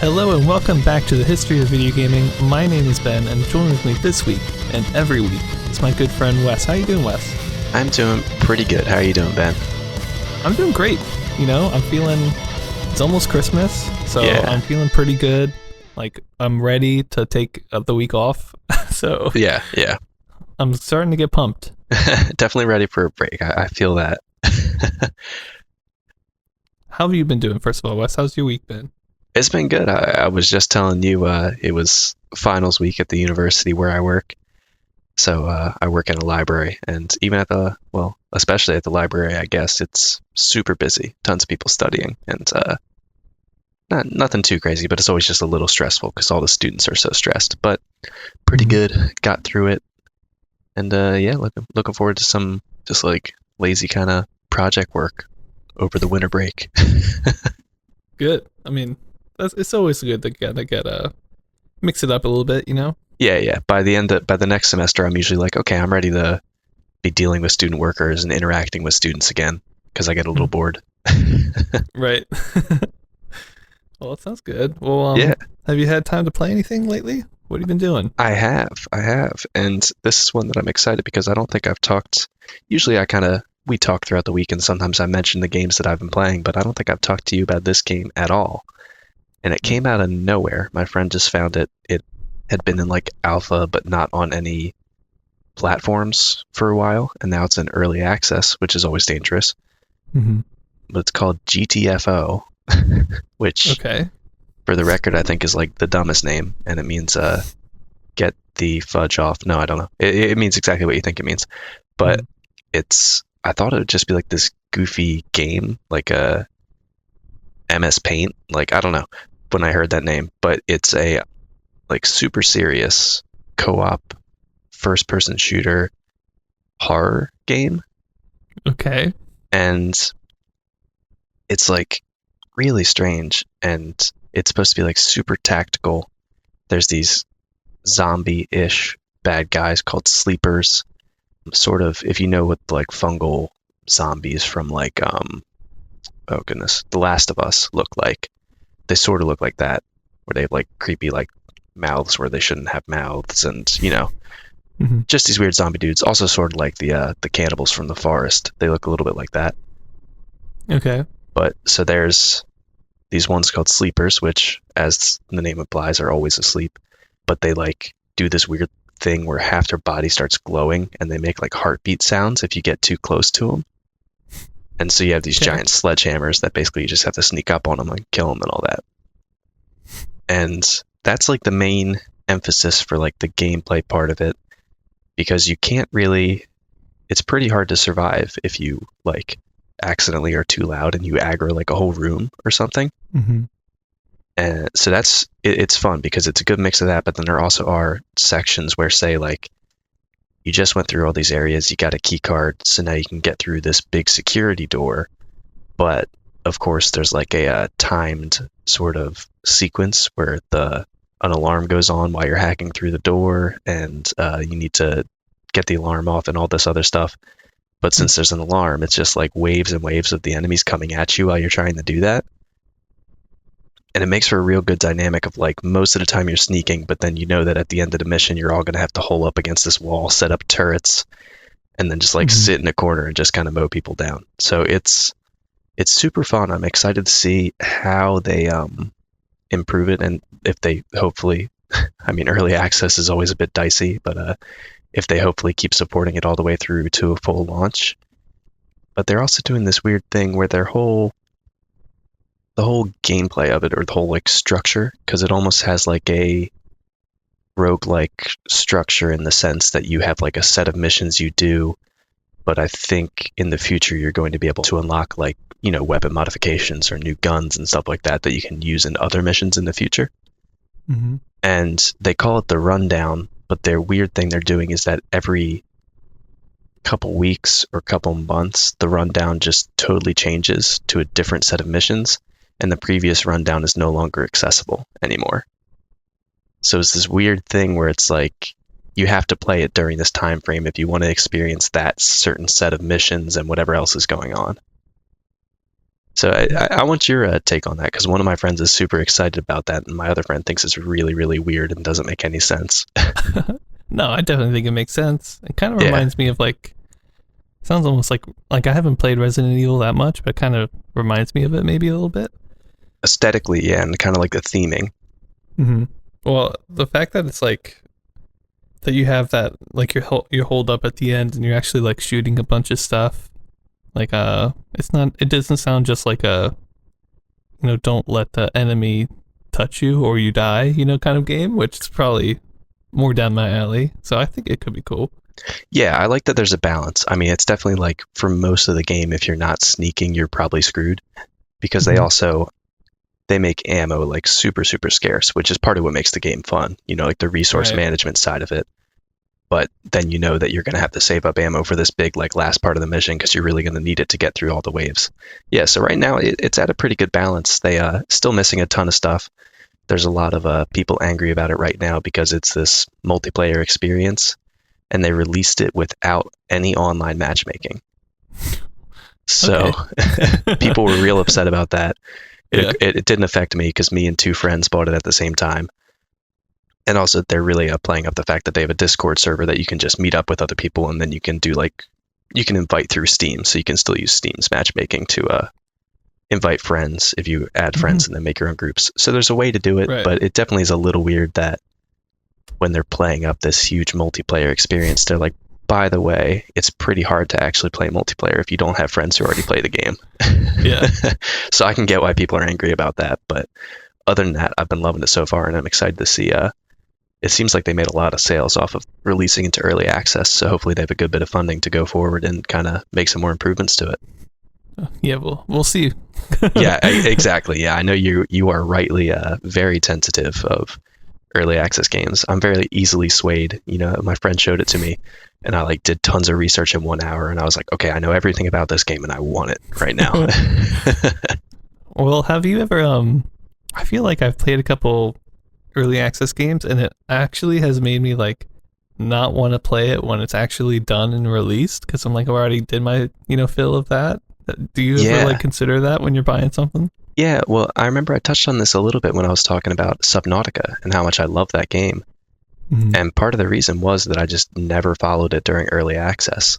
Hello and welcome back to the History of Video Gaming. My name is Ben, and joining with me this week and every week is my good friend Wes. How you doing, Wes? I'm doing pretty good. How are you doing, Ben? I'm doing great. You know, I'm feeling, it's almost Christmas, so Yeah. I'm feeling pretty good. Like, I'm ready to take the week off, so Yeah. I'm starting to get pumped. Definitely ready for a break. I feel that. How have you been doing, first of all, Wes? How's your week been? It's been good. I was just telling you it was finals week at the university where I work. So I work in a library, and even at especially at the library, I guess it's super busy. Tons of people studying, and nothing too crazy, but it's always just a little stressful because all the students are so stressed. But pretty good. Got through it, and looking forward to some just like lazy kind of project work over the winter break. Good. I mean, it's always good to get mix it up a little bit, you know? Yeah. By the next semester, I'm usually like, okay, I'm ready to be dealing with student workers and interacting with students again because I get a little bored. Right. Well, that sounds good. Well, Yeah. Have you had time to play anything lately? What have you been doing? I have, and this is one that I'm excited because I don't think I've talked. Usually, we talk throughout the week, and sometimes I mention the games that I've been playing, but I don't think I've talked to you about this game at all. And it came out of nowhere. My friend just found it. It had been in like alpha, but not on any platforms for a while, and now it's in early access, which is always dangerous. Mm-hmm. But it's called GTFO, which, Okay. for the record, I think is like the dumbest name, and it means get the fudge off. No, I don't know. It means exactly what you think it means, but I thought it would just be like this goofy game, like a MS Paint. Like, I don't know when I heard that name, but it's a like super serious co-op first-person shooter horror game. Okay. And it's like really strange, and it's supposed to be like super tactical. There's these zombie-ish bad guys called sleepers. Sort of, if you know what like fungal zombies from like oh goodness, The Last of Us look like. They sort of look like that, where they have like creepy like mouths where they shouldn't have mouths, and just these weird zombie dudes. Also sort of like the cannibals from the forest. They look a little bit like that. Okay. But so there's these ones called sleepers, which, as the name implies, are always asleep. But they like do this weird thing where half their body starts glowing, and they make like heartbeat sounds if you get too close to them. And so you have these giant sledgehammers that basically you just have to sneak up on them and kill them and all that. And that's like the main emphasis for like the gameplay part of it, because you can't really, it's pretty hard to survive if you like accidentally are too loud and you aggro like a whole room or something. Mm-hmm. And so it's fun because it's a good mix of that, but then there also are sections where, say, like, you just went through all these areas, you got a key card, so now you can get through this big security door. But of course, there's like a timed sort of sequence where an alarm goes on while you're hacking through the door, and you need to get the alarm off and all this other stuff. But since there's an alarm, it's just like waves and waves of the enemies coming at you while you're trying to do that. And it makes for a real good dynamic of like most of the time you're sneaking, but then you know that at the end of the mission, you're all going to have to hole up against this wall, set up turrets, and then just like sit in a corner and just kind of mow people down. So it's super fun. I'm excited to see how they improve it, and if they hopefully, I mean, early access is always a bit dicey, but if they hopefully keep supporting it all the way through to a full launch. But they're also doing this weird thing where the whole gameplay of it, or the whole like structure, because it almost has like a roguelike structure in the sense that you have like a set of missions you do, but I think in the future you're going to be able to unlock like, weapon modifications or new guns and stuff like that you can use in other missions in the future. Mm-hmm. And they call it the rundown, but their weird thing they're doing is that every couple weeks or couple months, the rundown just totally changes to a different set of missions, and the previous rundown is no longer accessible anymore. So it's this weird thing where it's like you have to play it during this time frame if you want to experience that certain set of missions and whatever else is going on. So I want your take on that, because one of my friends is super excited about that, and my other friend thinks it's really, really weird and doesn't make any sense. No, I definitely think it makes sense. It kind of Yeah. reminds me of like, sounds almost like I haven't played Resident Evil that much, but it kind of reminds me of it maybe a little bit. Aesthetically, yeah, and kind of like the theming. Mm-hmm. Well, the fact that it's like that you have that like you're holed up at the end and you're actually like shooting a bunch of stuff. Like it doesn't sound just like a, don't let the enemy touch you or you die, kind of game, which is probably more down my alley. So I think it could be cool. Yeah, I like that there's a balance. I mean, it's definitely like for most of the game, if you're not sneaking, you're probably screwed, because they make ammo like super, super scarce, which is part of what makes the game fun, like the resource management side of it. But then you know that you're going to have to save up ammo for this big like last part of the mission, because you're really going to need it to get through all the waves. Yeah, so right now it's at a pretty good balance. They still missing a ton of stuff. There's a lot of people angry about it right now because it's this multiplayer experience, and they released it without any online matchmaking. So people were real upset about that. It didn't affect me because me and two friends bought it at the same time. And also, they're really playing up the fact that they have a Discord server that you can just meet up with other people, and then you can do you can invite through Steam, so you can still use Steam's matchmaking to invite friends if you add friends and then make your own groups. So there's a way to do it, but it definitely is a little weird that when they're playing up this huge multiplayer experience, they're like, by the way, it's pretty hard to actually play multiplayer if you don't have friends who already play the game. Yeah. So I can get why people are angry about that, but other than that, I've been loving it so far, and I'm excited to see. It seems like they made a lot of sales off of releasing into early access, so hopefully they have a good bit of funding to go forward and kind of make some more improvements to it. Yeah, we'll see. Yeah, exactly. Yeah, I know you are rightly very tentative of early access games. I'm very easily swayed. My friend showed it to me, and I did tons of research in 1 hour, and I was like, okay, I know everything about this game, and I want it right now. Well, have you ever? I feel like I've played a couple early access games, and it actually has made me not want to play it when it's actually done and released, because I'm like, I already did my fill of that. Do you ever consider that when you're buying something? Yeah, well, I remember I touched on this a little bit when I was talking about Subnautica and how much I love that game. Mm-hmm. And part of the reason was that I just never followed it during early access.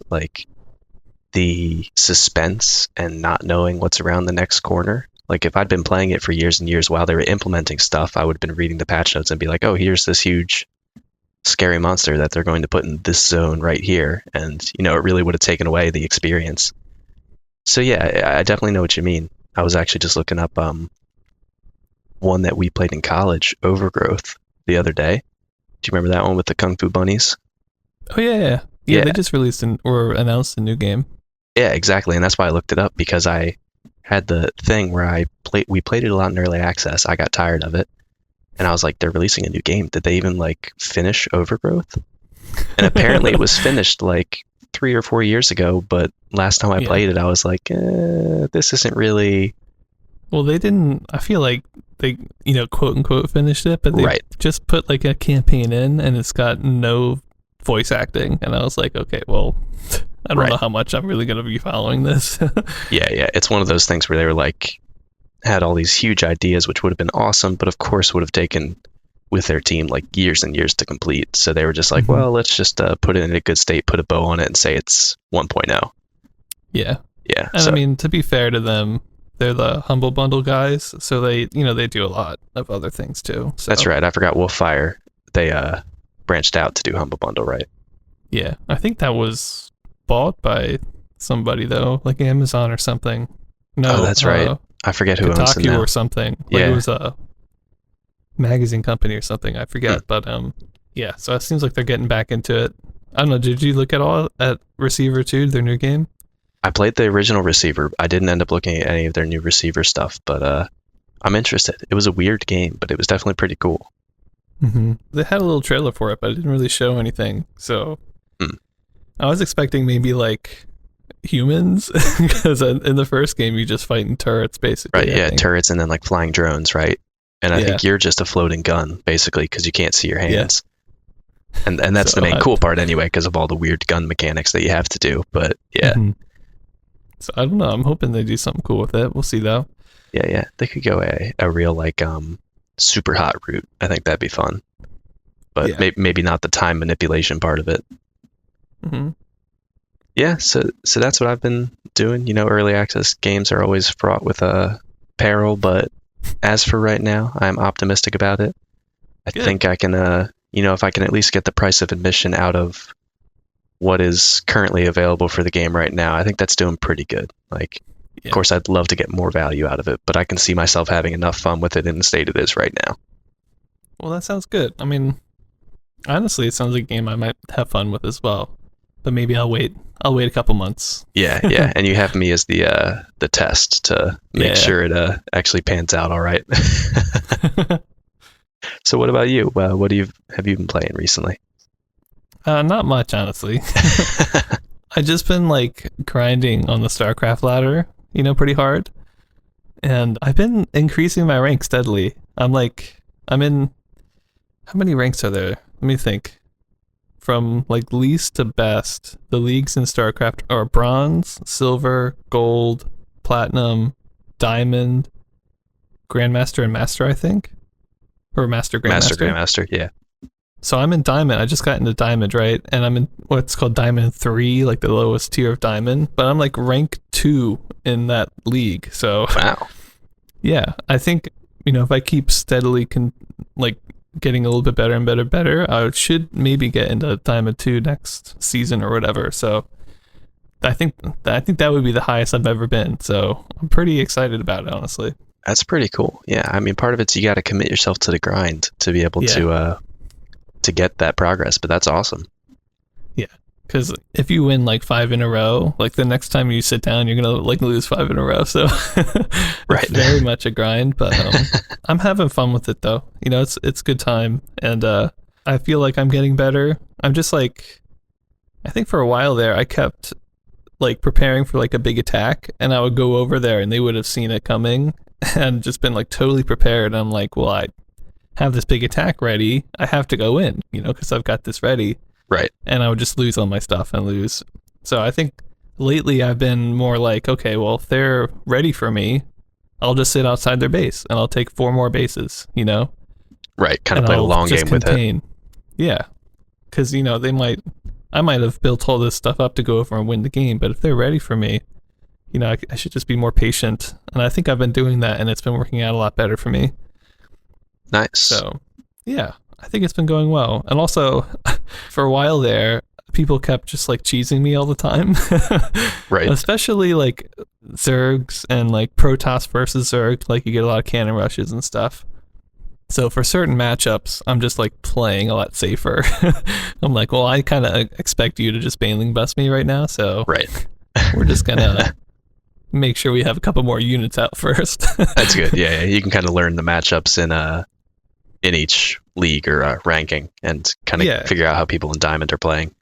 The suspense and not knowing what's around the next corner. If I'd been playing it for years and years while they were implementing stuff, I would have been reading the patch notes and be like, oh, here's this huge scary monster that they're going to put in this zone right here. And, it really would have taken away the experience. So yeah, I definitely know what you mean. I was actually just looking up one that we played in college, Overgrowth, the other day. Do you remember that one with the Kung Fu Bunnies? Oh, yeah. They just released or announced a new game. Yeah, exactly. And that's why I looked it up, because I had the thing where we played it a lot in early access. I got tired of it, and I was like, they're releasing a new game. Did they even finish Overgrowth? And apparently it was finished 3 or 4 years ago, but last time I played it, I was like, this isn't really... Well, they didn't... I feel like they, quote unquote finished it, but they just put a campaign in, and it's got no voice acting, and I was like, okay, well... I don't know how much I'm really going to be following this. Yeah. It's one of those things where they were had all these huge ideas, which would have been awesome, but of course would have taken with their team years and years to complete. So they were just well, let's just put it in a good state, put a bow on it, and say it's 1.0. Yeah. Yeah. And I mean, to be fair to them, they're the Humble Bundle guys, so they do a lot of other things too. So. That's right. I forgot Wolffire. They branched out to do Humble Bundle, right? Yeah. I think that was bought by somebody though, like Amazon or something. No, that's right. I forget who owns them Kotaku now. or something. It was a magazine company or something. I forget, but yeah. So it seems like they're getting back into it. I don't know. Did you look at all at Receiver 2, their new game? I played the original Receiver. I didn't end up looking at any of their new Receiver stuff, but I'm interested. It was a weird game, but it was definitely pretty cool. Mm-hmm. They had a little trailer for it, but it didn't really show anything. So. I was expecting maybe humans, because in the first game you just fight in turrets basically. Right, yeah, turrets and then flying drones, right? And I think you're just a floating gun basically, because you can't see your hands. Yeah. And that's the main cool part anyway, because of all the weird gun mechanics that you have to do. But yeah. Mm-hmm. So I don't know. I'm hoping they do something cool with it. We'll see though. Yeah. They could go a real like super hot route. I think that'd be fun. But Yeah. maybe not the time manipulation part of it. Hmm. Yeah, so that's what I've been doing. Early access games are always fraught with peril, but as for right now, I'm optimistic about it. I Good. think I can, if I can at least get the price of admission out of what is currently available for the game right now, I think that's doing pretty good. Like, Yeah. of course, I'd love to get more value out of it, but I can see myself having enough fun with it in the state it is right now. Well, that sounds good. I mean, honestly, it sounds like a game I might have fun with as well. But maybe I'll wait. I'll wait a couple months. Yeah, and you have me as the test to make sure it actually pans out all right. So what about you? What have you been playing recently? Not much, honestly. I just been like grinding on the StarCraft ladder, pretty hard, and I've been increasing my rank steadily. I'm in. How many ranks are there? Let me think. From like least to best, the leagues in StarCraft are bronze, silver, gold, platinum, diamond, grandmaster, and master, I think, or master, grandmaster. Master, grandmaster, yeah. So I'm in diamond. I just got into diamond, right? And I'm in what's called diamond 3, like the lowest tier of diamond. But I'm like rank 2 in that league. So wow. Yeah, I think if I keep steadily getting a little bit better and better, I should maybe get into Diamond 2 next season or whatever. So I think that would be the highest I've ever been. So I'm pretty excited about it, honestly. That's pretty cool. Yeah, I mean, part of it's you got to commit yourself to the grind to be able to get that progress, but that's awesome. Yeah, because if you win like 5 in a row, like the next time you sit down, you're gonna like lose 5 in a row. So right, it's very much a grind, but I'm having fun with it though. It's good time, and I feel like I'm getting better. I'm just like, I think for a while there, I kept like preparing for like a big attack, and I would go over there, and they would have seen it coming, and just been like totally prepared. And I'm like, well, I have this big attack ready. I have to go in, because I've got this ready. Right. And I would just lose all my stuff and lose. So I think lately I've been more like, okay, well, if they're ready for me, I'll just sit outside their base and I'll take 4 more bases, Right. Kind of play a long game with it. Yeah. Because, I might have built all this stuff up to go over and win the game, but if they're ready for me, I should just be more patient. And I think I've been doing that, and it's been working out a lot better for me. Nice. So, yeah, I think it's been going well. And also, for a while there, people kept just like cheesing me all the time. Right. Especially like Zergs and like Protoss versus Zerg, like you get a lot of cannon rushes and stuff. So for certain matchups, I'm just like playing a lot safer. I'm like, well, I kind of expect you to just Baneling bust me right now. So right. We're just going to make sure we have a couple more units out first. That's good. Yeah. You can kind of learn the matchups in each league or ranking and kind of figure out how people in Diamond are playing.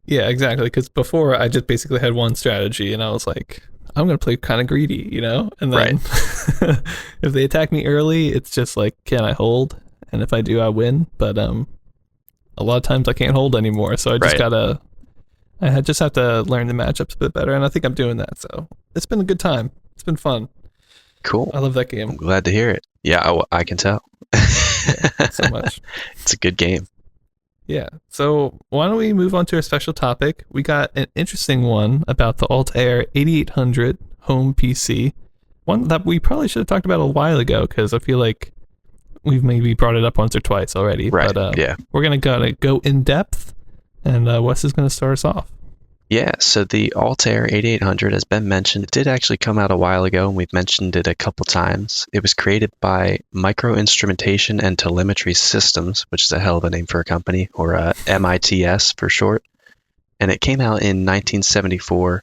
Yeah, exactly. Because before I just basically had one strategy, and I was like, I'm going to play kind of greedy, And then if they attack me early, it's just like, can I hold? And if I do, I win. But a lot of times I can't hold anymore. So I just just have to learn the matchups a bit better. And I think I'm doing that. So it's been a good time. It's been fun. Cool. I love that game. I'm glad to hear it. Yeah, I can tell. So much. It's a good game. Yeah. So why don't we move on to our special topic? We got an interesting one about the Altair 8800 home PC. One that we probably should have talked about a while ago, because I feel like we've maybe brought it up once or twice already. Right. But yeah. We're going to go in depth, and Wes is going to start us off. Yeah, so the Altair 8800 has been mentioned. It did actually come out a while ago, and we've mentioned it a couple times. It was created by Micro Instrumentation and Telemetry Systems, which is a hell of a name for a company, or MITS for short. And it came out in 1974.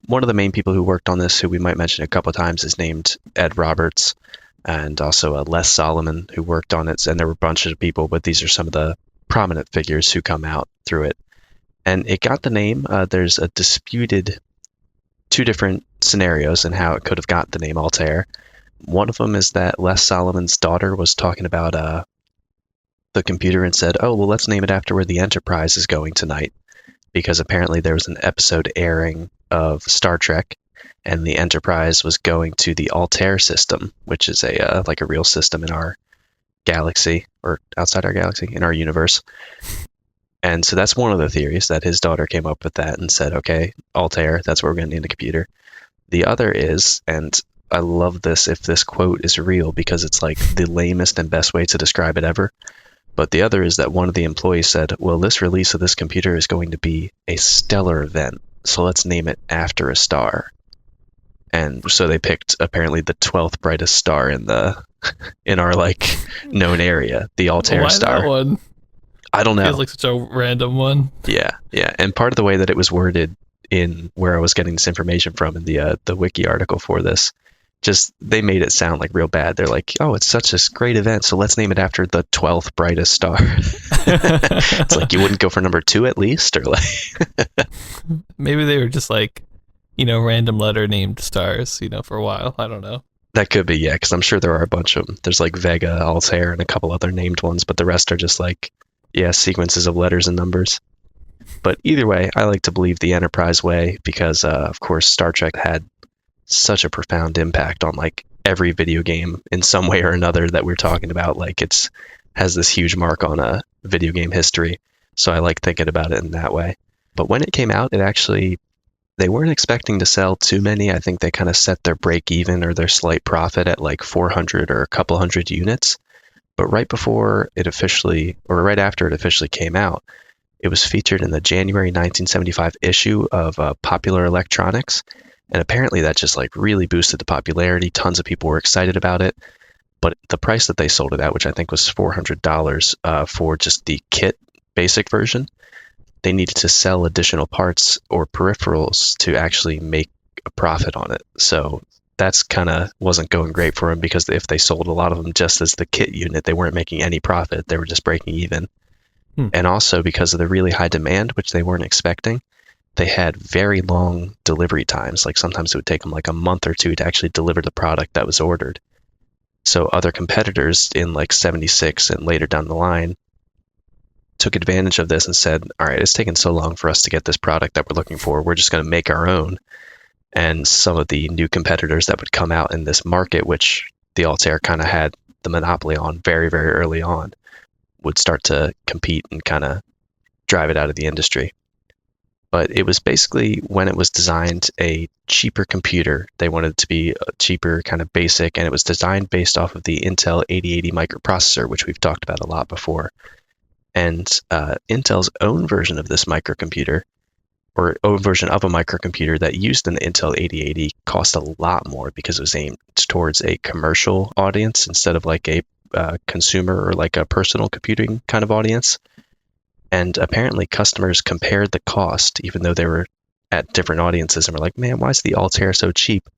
One of the main people who worked on this, who we might mention a couple times, is named Ed Roberts, and also Les Solomon, who worked on it. And there were a bunch of people, but these are some of the prominent figures who come out through it. And it got the name. There's a disputed 2 different scenarios in how it could have got the name Altair. One of them is that Les Solomon's daughter was talking about the computer and said, oh, well, let's name it after where the Enterprise is going tonight. Because apparently there was an episode airing of Star Trek, and the Enterprise was going to the Altair system, which is a like a real system in our galaxy, or outside our galaxy, in our universe. And so that's one of the theories, that his daughter came up with that and said, okay, Altair, that's where we're going to need a computer. The other is, and I love this if this quote is real, because it's like the lamest and best way to describe it ever. But the other is that one of the employees said, well, this release of this computer is going to be a stellar event, so let's name it after a star. And so they picked apparently the 12th brightest star in our like known area, the Altair star. That one? I don't know. Feels like such a random one. Yeah. And part of the way that it was worded in where I was getting this information from in the wiki article for this, just they made it sound like real bad. They're like, oh, it's such a great event, so let's name it after the 12th brightest star. It's like, you wouldn't go for number 2 at least, or like Maybe they were just like, random letter named stars, for a while. I don't know. That could be, yeah, because I'm sure there are a bunch of them. There's like Vega, Altair, and a couple other named ones, but the rest are just like, sequences of letters and numbers. But either way, I like to believe the Enterprise way because, of course, Star Trek had such a profound impact on like every video game in some way or another that we're talking about. Like has this huge mark on a video game history. So I like thinking about it in that way. But when it came out, they weren't expecting to sell too many. I think they kind of set their break even or their slight profit at like 400 or a couple hundred units. But right after it officially came out, it was featured in the January 1975 issue of Popular Electronics. And apparently that just like really boosted the popularity. Tons of people were excited about it. But the price that they sold it at, which I think was $400 for just the kit basic version, they needed to sell additional parts or peripherals to actually make a profit on it. So that's kind of wasn't going great for them, because if they sold a lot of them just as the kit unit, they weren't making any profit. They were just breaking even. And also because of the really high demand, which they weren't expecting, they had very long delivery times. Like sometimes it would take them like a month or two to actually deliver the product that was ordered. So other competitors in like 76 and later down the line took advantage of this and said, all right, it's taken so long for us to get this product that we're looking for. We're just going to make our own. And some of the new competitors that would come out in this market, which the Altair kind of had the monopoly on very, very early on, would start to compete and kind of drive it out of the industry. But it was basically, when it was designed, a cheaper computer. They wanted it to be a cheaper, kind of basic, and it was designed based off of the Intel 8080 microprocessor, which we've talked about a lot before. And Intel's own version of this microcomputer, or own version of a microcomputer that used an Intel 8080, cost a lot more because it was aimed towards a commercial audience instead of like a consumer or like a personal computing kind of audience. And apparently customers compared the cost, even though they were at different audiences, and were like, man, why is the Altair so cheap?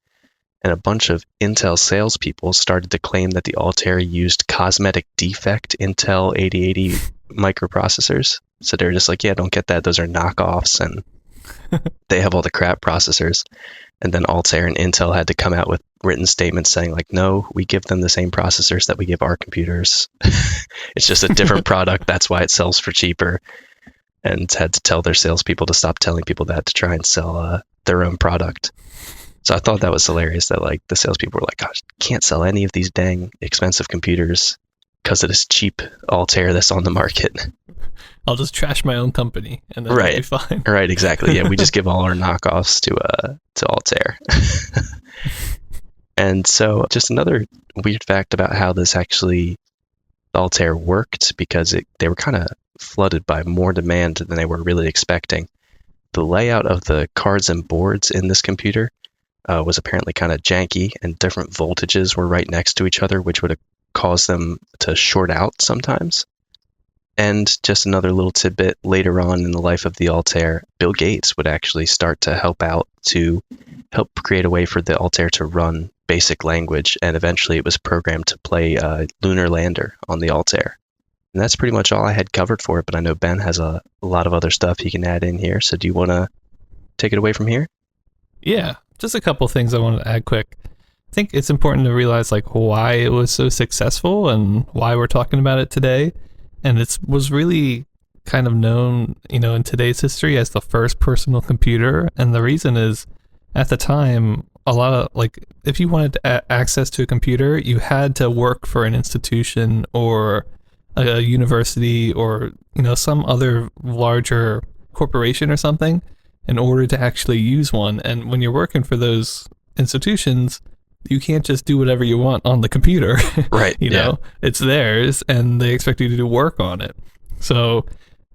And a bunch of Intel salespeople started to claim that the Altair used cosmetic defect Intel 8080 microprocessors. So they're just like, yeah, don't get that. Those are knockoffs, and they have all the crap processors. And then Altair and Intel had to come out with written statements saying like, no, we give them the same processors that we give our computers. It's just a different product. That's why it sells for cheaper. And had to tell their salespeople to stop telling people that, to try and sell their own product. So I thought that was hilarious that like the salespeople were like, gosh, can't sell any of these dang expensive computers because of this cheap Altair that's on the market. I'll just trash my own company and then it'll be fine. Right, exactly. Yeah, we just give all our knockoffs to Altair. And so just another weird fact about how this actually Altair worked, because they were kind of flooded by more demand than they were really expecting. The layout of the cards and boards in this computer was apparently kind of janky, and different voltages were right next to each other, which would have caused them to short out sometimes. And just another little tidbit, later on in the life of the Altair, Bill Gates would actually start to help out to help create a way for the Altair to run basic language, and eventually it was programmed to play Lunar Lander on the Altair. And that's pretty much all I had covered for it, but I know Ben has a lot of other stuff he can add in here, so do you want to take it away from here? Yeah, just a couple things I wanted to add quick. I think it's important to realize like why it was so successful and why we're talking about it today. And it was really kind of known, in today's history as the first personal computer. And the reason is at the time, a lot of like if you wanted access to a computer, you had to work for an institution or a university or some other larger corporation or something in order to actually use one. And when you're working for those institutions, you can't just do whatever you want on the computer. Right. It's theirs and they expect you to do work on it. So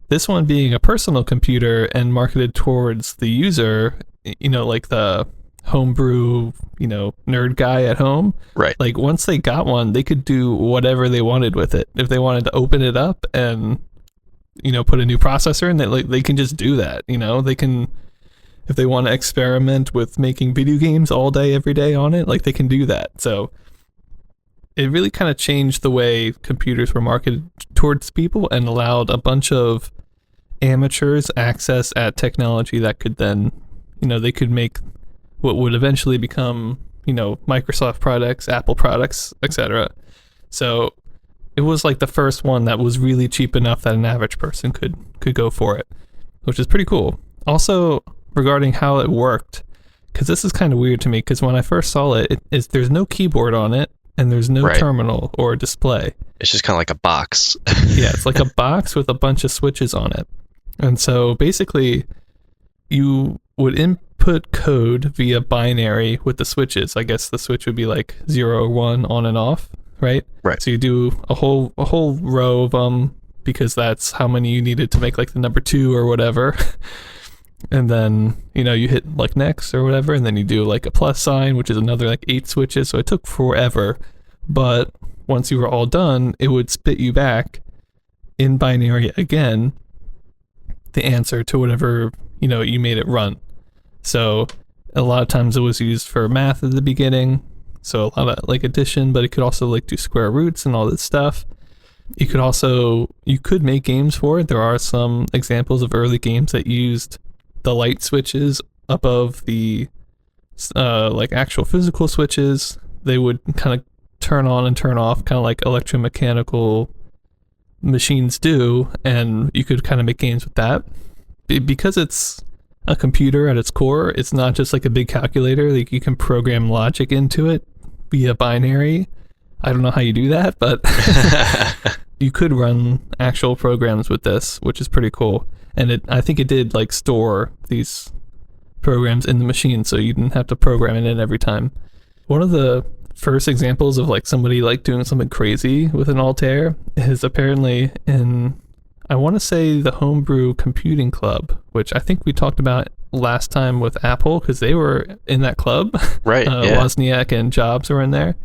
this one being a personal computer and marketed towards the user, like the homebrew, nerd guy at home. Right. Like once they got one, they could do whatever they wanted with it. If they wanted to open it up and, put a new processor in, they can just do that. They can, if they want to experiment with making video games all day, every day on it, like they can do that. So it really kind of changed the way computers were marketed towards people and allowed a bunch of amateurs access at technology that could then, they could make what would eventually become, Microsoft products, Apple products, etc. So it was like the first one that was really cheap enough that an average person could go for it, which is pretty cool. Also, regarding how it worked, because this is kind of weird to me, because when I first saw it, there's no keyboard on it and there's no terminal or display. It's just kind of like a box. Yeah, it's like a box with a bunch of switches on it. And so basically, you would input code via binary with the switches. I guess the switch would be like 0 or 1 on and off, right? Right. So you do a whole row of them because that's how many you needed to make like the number 2 or whatever. And then, you hit like next or whatever, and then you do like a plus sign, which is another like 8 switches. So it took forever. But once you were all done, it would spit you back in binary again the answer to whatever, you made it run. So a lot of times it was used for math at the beginning. So a lot of like addition, but it could also like do square roots and all this stuff. You could make games for it. There are some examples of early games that used the light switches above the like actual physical switches. They would kind of turn on and turn off, kind of like electromechanical machines do, and you could kind of make games with that. Because it's a computer at its core, it's not just like a big calculator. Like you can program logic into it via binary. I don't know how you do that, but you could run actual programs with this, which is pretty cool. And I think it did like store these programs in the machine, so you didn't have to program it in every time. One of the first examples of like somebody like doing something crazy with an Altair is apparently in, I want to say, the Homebrew Computing Club, which I think we talked about last time with Apple because they were in that club. Right. Wozniak and Jobs were in there.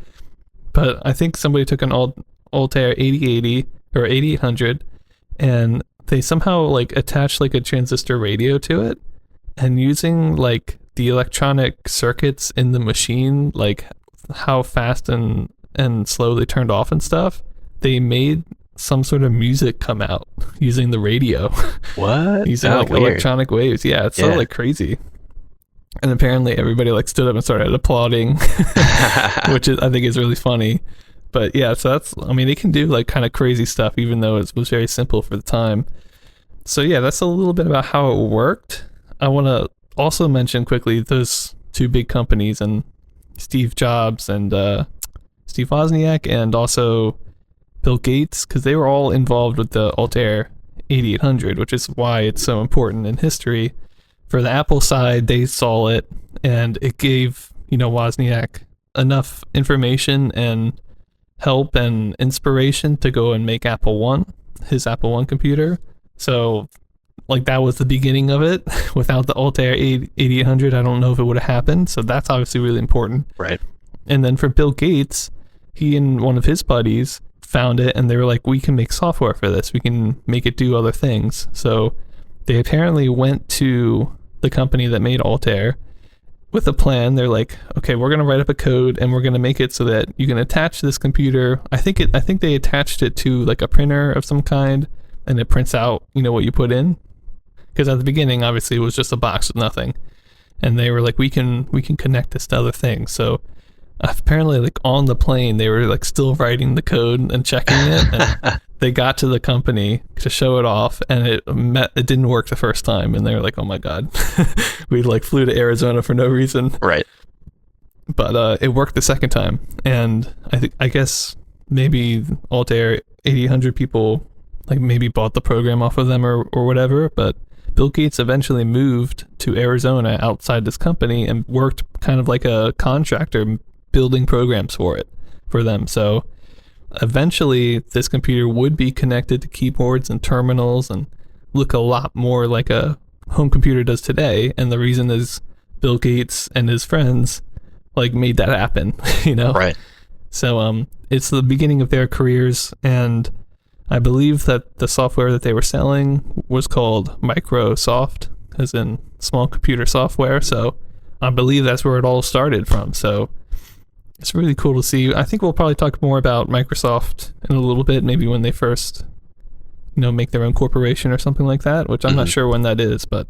But I think somebody took an Altair 8080 or 8800 and they somehow like attached like a transistor radio to it, and using like the electronic circuits in the machine, like how fast and slow they turned off and stuff, they made some sort of music come out using the radio. What? Using like weird. Electronic waves. Yeah, it's so like crazy. And apparently everybody like stood up and started applauding, which I think is really funny. But yeah, so they can do like kind of crazy stuff even though it was very simple for the time. So yeah, that's a little bit about how it worked. I want to also mention quickly those two big companies and Steve Jobs and Steve Wozniak and also Bill Gates, because they were all involved with the Altair 8800, which is why it's so important in history. For the Apple side, they saw it and it gave, Wozniak enough information and help and inspiration to go and make Apple One, his Apple One computer. So like that was the beginning of it. Without the Altair 8800, I don't know if it would have happened. So that's obviously really important. Right. And then for Bill Gates, he and one of his buddies found it and they were like, we can make software for this. We can make it do other things. So they apparently went to the company that made Altair with a plan. They're like, okay, we're going to write up a code and we're going to make it so that you can attach this computer. I think they attached it to like a printer of some kind and it prints out, what you put in. Because at the beginning, obviously, it was just a box with nothing. And they were like, we can connect this to other things. So apparently, like on the plane, they were like still writing the code and checking it. And they got to the company to show it off, and it didn't work the first time, and they were like, "Oh my god, we like flew to Arizona for no reason." Right. But it worked the second time, and I guess maybe Altair 8,800 people like maybe bought the program off of them or whatever. But Bill Gates eventually moved to Arizona outside this company and worked kind of like a contractor building programs for them. So eventually this computer would be connected to keyboards and terminals and look a lot more like a home computer does today. And the reason is Bill Gates and his friends like made that happen, you know? Right. So it's the beginning of their careers, and I believe that the software that they were selling was called Microsoft, as in small computer software. So I believe that's where it all started from. So it's really cool to see. I think we'll probably talk more about Microsoft in a little bit, maybe when they first, make their own corporation or something like that, which I'm not sure when that is, but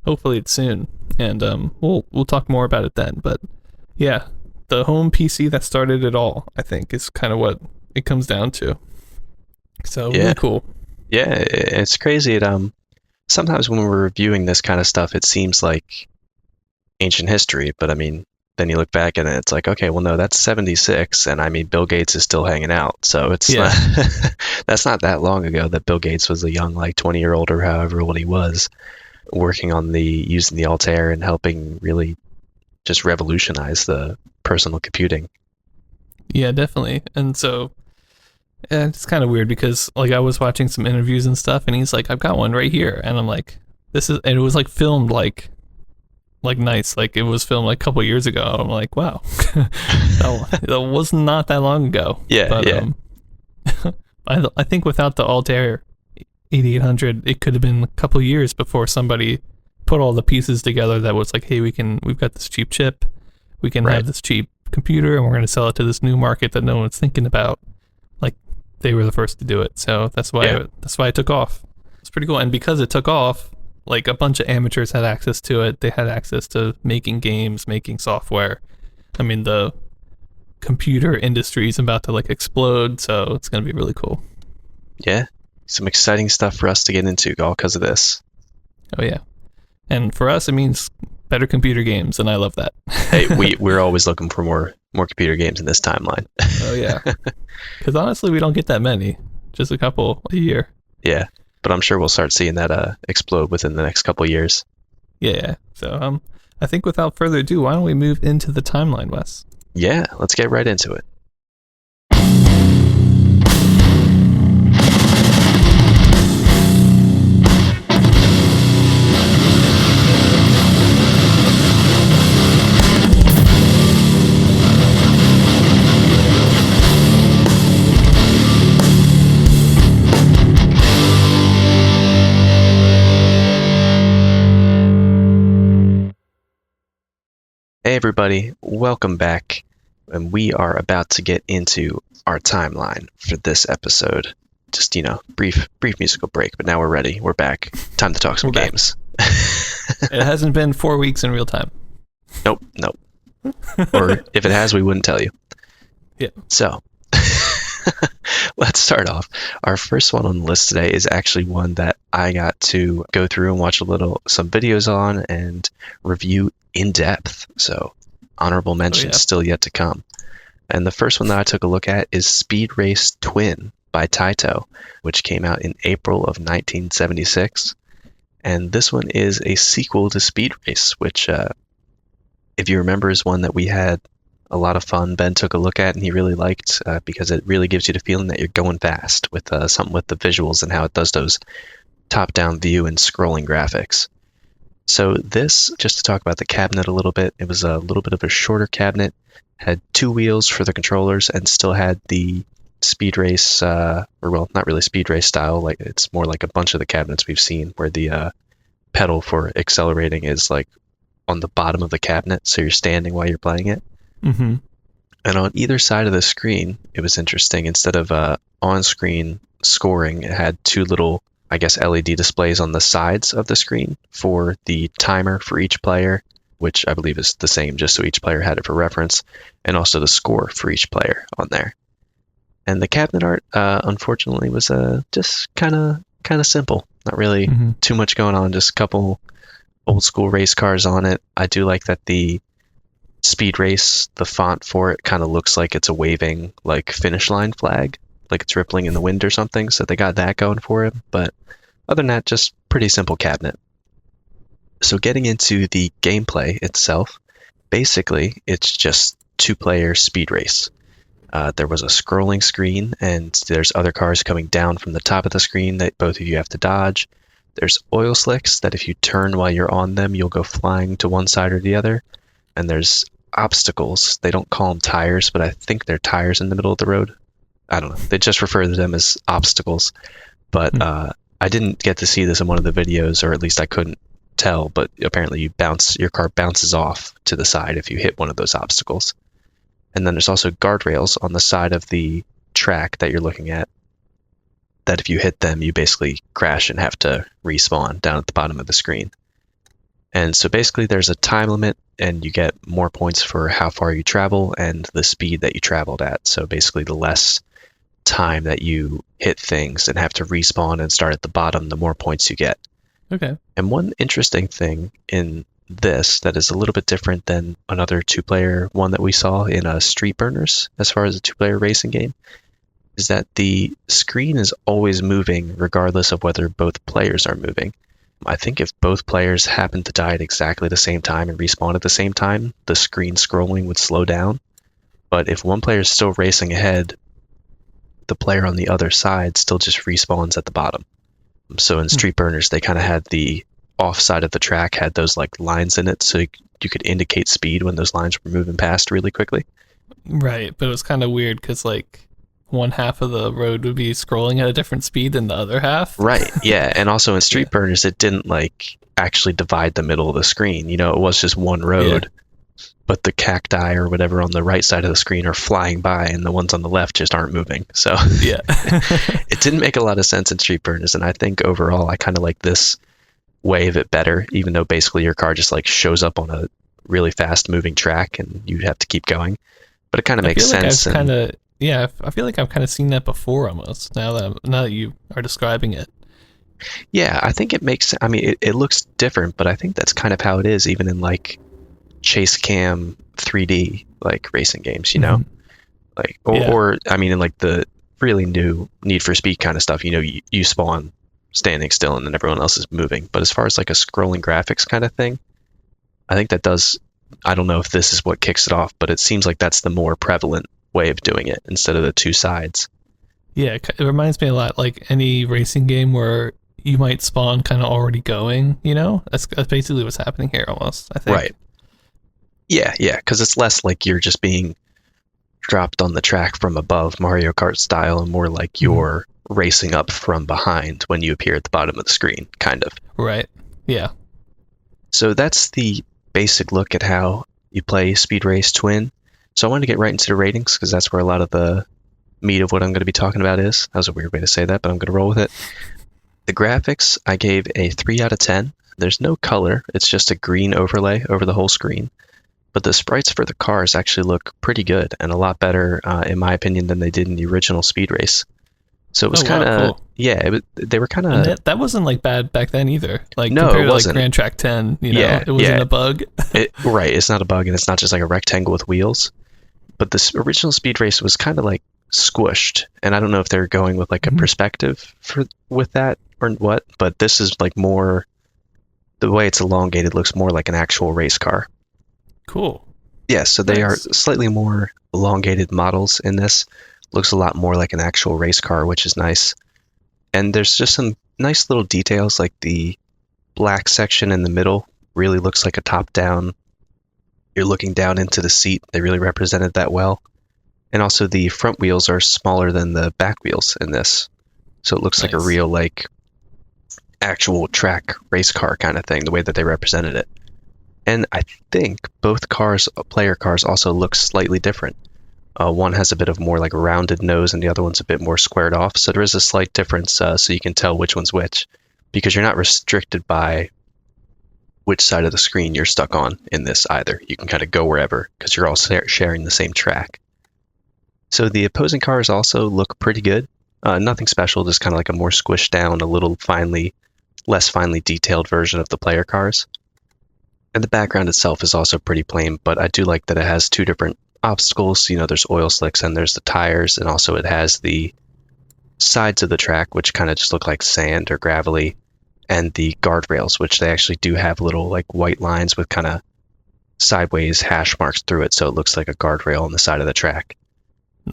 hopefully it's soon. And we'll talk more about it then. But yeah, the home PC that started it all, I think, is kind of what it comes down to. So really cool. Yeah, it's crazy. Sometimes when we're reviewing this kind of stuff, it seems like ancient history, but I mean, then you look back and it's like, okay, well, no, that's 76, and I mean, Bill Gates is still hanging out, so it's not that's not that long ago that Bill Gates was a young, like 20-year-old or however old he was, working on using the Altair and helping really just revolutionize the personal computing. Yeah, definitely. And so it's kind of weird because like I was watching some interviews and stuff, and he's like, I've got one right here, and I'm like, and it was like filmed like nice, like it was filmed like a couple years ago. I'm like, wow, that was not that long ago. I think without the Altair 8800, it could have been a couple years before somebody put all the pieces together that was like, hey, we've got this cheap chip, we can have this cheap computer, and we're going to sell it to this new market that no one's thinking about. Like they were the first to do it, so that's why it took off. It's pretty cool. And because it took off, like a bunch of amateurs had access to it. They had access to making games, making software. I mean, the computer industry is about to like explode, so it's going to be really cool. Yeah, some exciting stuff for us to get into all because of this. Oh yeah. And for us, it means better computer games, and I love that. Hey, we're always looking for more computer games in this timeline. Oh yeah, because honestly, we don't get that many. Just a couple a year. Yeah, but I'm sure we'll start seeing that explode within the next couple years. Yeah. So I think without further ado, why don't we move into the timeline, Wes? Yeah, let's get right into it. Hey everybody, welcome back, and we are about to get into our timeline for this episode. Just, brief musical break, but now we're ready. We're back. Time to talk some games. It hasn't been 4 weeks in real time. Nope. Or if it has, we wouldn't tell you. Yeah. So, let's start off. Our first one on the list today is actually one that I got to go through and watch some videos on and review in depth. So honorable mention still yet to come. And the first one that I took a look at is Speed Race Twin by Taito, which came out in April of 1976. And this one is a sequel to Speed Race, which, if you remember, is one that we had a lot of fun. Ben took a look at and he really liked, because it really gives you the feeling that you're going fast with something with the visuals and how it does those top-down view and scrolling graphics. So this, just to talk about the cabinet a little bit, it was a little bit of a shorter cabinet, had 2 wheels for the controllers, and still had the Speed Race, not really Speed Race style, like it's more like a bunch of the cabinets we've seen where the pedal for accelerating is like on the bottom of the cabinet, so you're standing while you're playing it. Mm-hmm. And on either side of the screen, it was interesting, instead of on-screen scoring, it had 2 little, I guess, LED displays on the sides of the screen for the timer for each player, which I believe is the same, just so each player had it for reference, and also the score for each player on there. And the cabinet art, unfortunately, was just kind of simple. Not really too much going on. Just a couple old school race cars on it. I do like that the Speed Race, the font for it kind of looks like it's a waving like finish line flag, like it's rippling in the wind or something. So they got that going for it. But other than that, just pretty simple cabinet. So getting into the gameplay itself, basically it's just 2-player Speed Race. There was a scrolling screen, and there's other cars coming down from the top of the screen that both of you have to dodge. There's oil slicks that if you turn while you're on them, you'll go flying to one side or the other. And there's obstacles. They don't call them tires, but I think they're tires in the middle of the road. I don't know. They just refer to them as obstacles. But I didn't get to see this in one of the videos, or at least I couldn't tell, but apparently your car bounces off to the side if you hit one of those obstacles. And then there's also guardrails on the side of the track that you're looking at, that if you hit them, you basically crash and have to respawn down at the bottom of the screen. And so basically there's a time limit, and you get more points for how far you travel and the speed that you traveled at. So basically the less time that you hit things and have to respawn and start at the bottom, the more points you get. Okay. And one interesting thing in this that is a little bit different than another 2-player one that we saw in Street Burners, as far as a 2-player racing game, is that the screen is always moving regardless of whether both players are moving. I think if both players happen to die at exactly the same time and respawn at the same time, the screen scrolling would slow down. But if one player is still racing ahead, the player on the other side still just respawns at the bottom. So in Street Burners, they kind of had the off side of the track had those like lines in it, so you could indicate speed when those lines were moving past really quickly. Right, but it was kind of weird because like one half of the road would be scrolling at a different speed than the other half. Right, yeah, and also in Street Burners, it didn't like actually divide the middle of the screen. You know, it was just one road, but the cacti or whatever on the right side of the screen are flying by, and the ones on the left just aren't moving. So yeah, it didn't make a lot of sense in Street Burners, and I think overall I kind of like this way of it better, even though basically your car just like shows up on a really fast moving track and you have to keep going. But it kind of makes sense. I feel like I've kind of seen that before almost. Now that you are describing it. Yeah, I think it makes. I mean, it looks different, but I think that's kind of how it is, even in like chase cam 3D like racing games. You know, like or I mean, in like the really new Need for Speed kind of stuff. You know, you spawn standing still and then everyone else is moving. But as far as like a scrolling graphics kind of thing, I think that does. I don't know if this is what kicks it off, but it seems like that's the more prevalent way of doing it instead of the two sides. Yeah, it reminds me a lot like any racing game where you might spawn kind of already going, you know? That's basically what's happening here almost, I think. Right. Yeah, because it's less like you're just being dropped on the track from above, Mario Kart style, and more like you're racing up from behind when you appear at the bottom of the screen, kind of. Right, yeah. So that's the basic look at how you play Speed Race Twin. So I wanted to get right into the ratings because that's where a lot of the meat of what I'm going to be talking about is. That was a weird way to say that, but I'm going to roll with it. The graphics, I gave a 3 out of 10. There's no color. It's just a green overlay over the whole screen. But the sprites for the cars actually look pretty good and a lot better, in my opinion, than they did in the original Speed Race. So it was kind of, cool. Yeah, they were kind of... That wasn't like bad back then either. Like no, compared it wasn't. To like Grand Track 10, you know, it wasn't a bug. Right, it's not a bug and it's not just like a rectangle with wheels. But this original Speed Race was kind of like squished, and I don't know if they're going with like a perspective with that or what, but this is like more, the way it's elongated looks more like an actual race car. Cool. Yeah, so they are slightly more elongated models in this. Looks a lot more like an actual race car, which is nice. And there's just some nice little details, like the black section in the middle really looks like a top-down. You're looking down into the seat. They really represented that well. And also the front wheels are smaller than the back wheels in this. So it looks like a real, like, actual track race car kind of thing, the way that they represented it. And I think both player cars also look slightly different. One has a bit of more like a rounded nose and the other one's a bit more squared off. So there is a slight difference, so you can tell which one's which, because you're not restricted by which side of the screen you're stuck on in this either. You can kind of go wherever because you're all sharing the same track. So the opposing cars also look pretty good. Nothing special, just kind of like a more squished down, a little less finely detailed version of the player cars. And the background itself is also pretty plain, but I do like that it has two different obstacles. There's oil slicks and there's the tires, and also it has the sides of the track, which kind of just look like sand or gravelly, and the guardrails, which they actually do have little like white lines with kind of sideways hash marks through it, so it looks like a guardrail on the side of the track.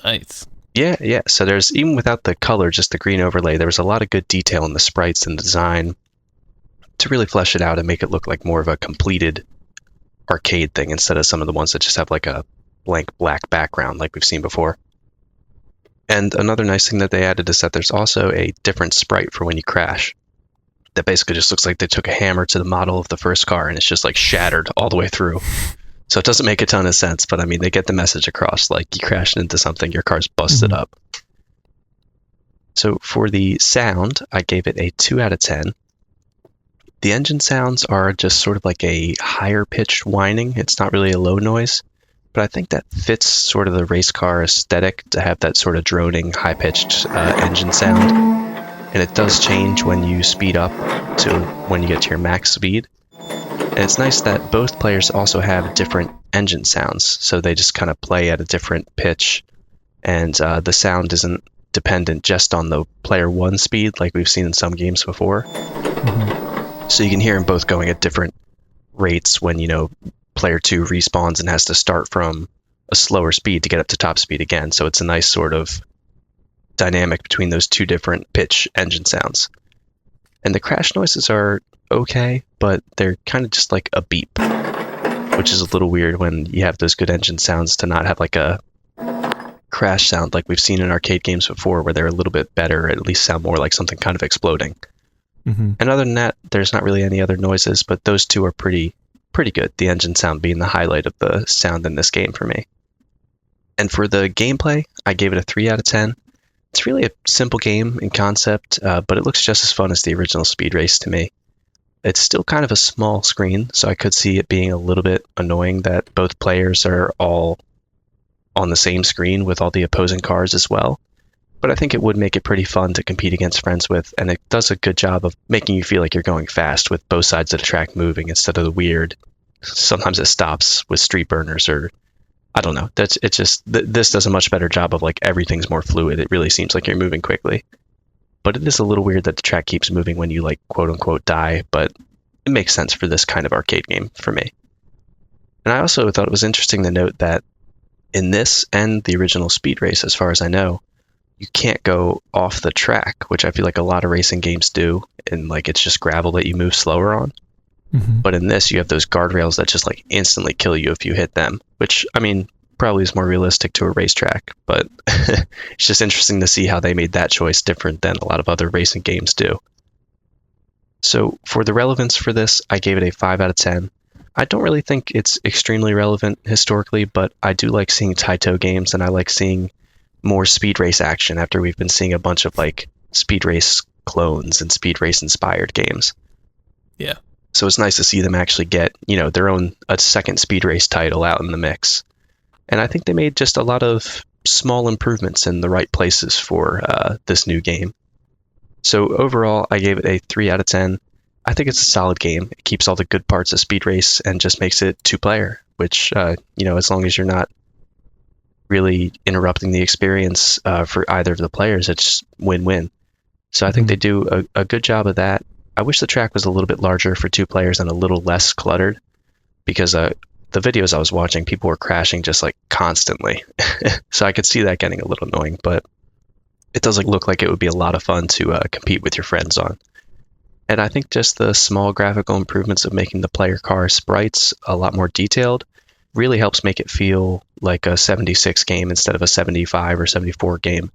Nice. Yeah. So there's, even without the color, just the green overlay, there was a lot of good detail in the sprites and design to really flesh it out and make it look like more of a completed arcade thing instead of some of the ones that just have like a blank black background like we've seen before. And another nice thing that they added is that there's also a different sprite for when you crash. That basically just looks like they took a hammer to the model of the first car and it's just like shattered all the way through. So it doesn't make a ton of sense, but I mean, they get the message across, like you crashed into something, your car's busted up. So for the sound, I gave it a 2 out of 10. The engine sounds are just sort of like a higher pitched whining. It's not really a low noise, but I think that fits sort of the race car aesthetic to have that sort of droning, high pitched engine sound. And it does change when you speed up to when you get to your max speed. And it's nice that both players also have different engine sounds, so they just kind of play at a different pitch, and the sound isn't dependent just on the player one speed like we've seen in some games before. So you can hear them both going at different rates when, player two respawns and has to start from a slower speed to get up to top speed again. So it's a nice sort of dynamic between those two different pitch engine sounds. And the crash noises are okay, but they're kind of just like a beep, which is a little weird when you have those good engine sounds to not have like a crash sound like we've seen in arcade games before, where they're a little bit better, at least sound more like something kind of exploding. And other than that, there's not really any other noises, but those two are pretty good, the engine sound being the highlight of the sound in this game for me. And for the gameplay, I gave it a 3 out of 10. It's really a simple game in concept, but it looks just as fun as the original Speed Race to me. It's still kind of a small screen, so I could see it being a little bit annoying that both players are all on the same screen with all the opposing cars as well. But I think it would make it pretty fun to compete against friends with, and it does a good job of making you feel like you're going fast with both sides of the track moving instead of the weird, sometimes it stops with street burners, or I don't know. This does a much better job of like everything's more fluid. It really seems like you're moving quickly. But it is a little weird that the track keeps moving when you like quote unquote die, but it makes sense for this kind of arcade game for me. And I also thought it was interesting to note that in this and the original Speed Race, as far as I know, you can't go off the track, which I feel like a lot of racing games do, and like it's just gravel that you move slower on. But in this, you have those guardrails that just like instantly kill you if you hit them, which, I mean, probably is more realistic to a racetrack, but it's just interesting to see how they made that choice different than a lot of other racing games do. So for the relevance for this, I gave it a 5 out of 10. I don't really think it's extremely relevant historically, but I do like seeing Taito games, and I like seeing more Speed Race action after we've been seeing a bunch of like Speed Race clones and Speed Race inspired games. Yeah. So it's nice to see them actually get, their own a second Speed Race title out in the mix. And I think they made just a lot of small improvements in the right places for this new game. So overall, I gave it a 3 out of 10. I think it's a solid game. It keeps all the good parts of Speed Race and just makes it 2-player, which, as long as you're not really interrupting the experience for either of the players, it's win-win. So I think they do a good job of that. I wish the track was a little bit larger for 2 players and a little less cluttered, because the videos I was watching, people were crashing just like constantly. So I could see that getting a little annoying, but it does look like it would be a lot of fun to compete with your friends on. And I think just the small graphical improvements of making the player car sprites a lot more detailed really helps make it feel like a 76 game instead of a 75 or 74 game.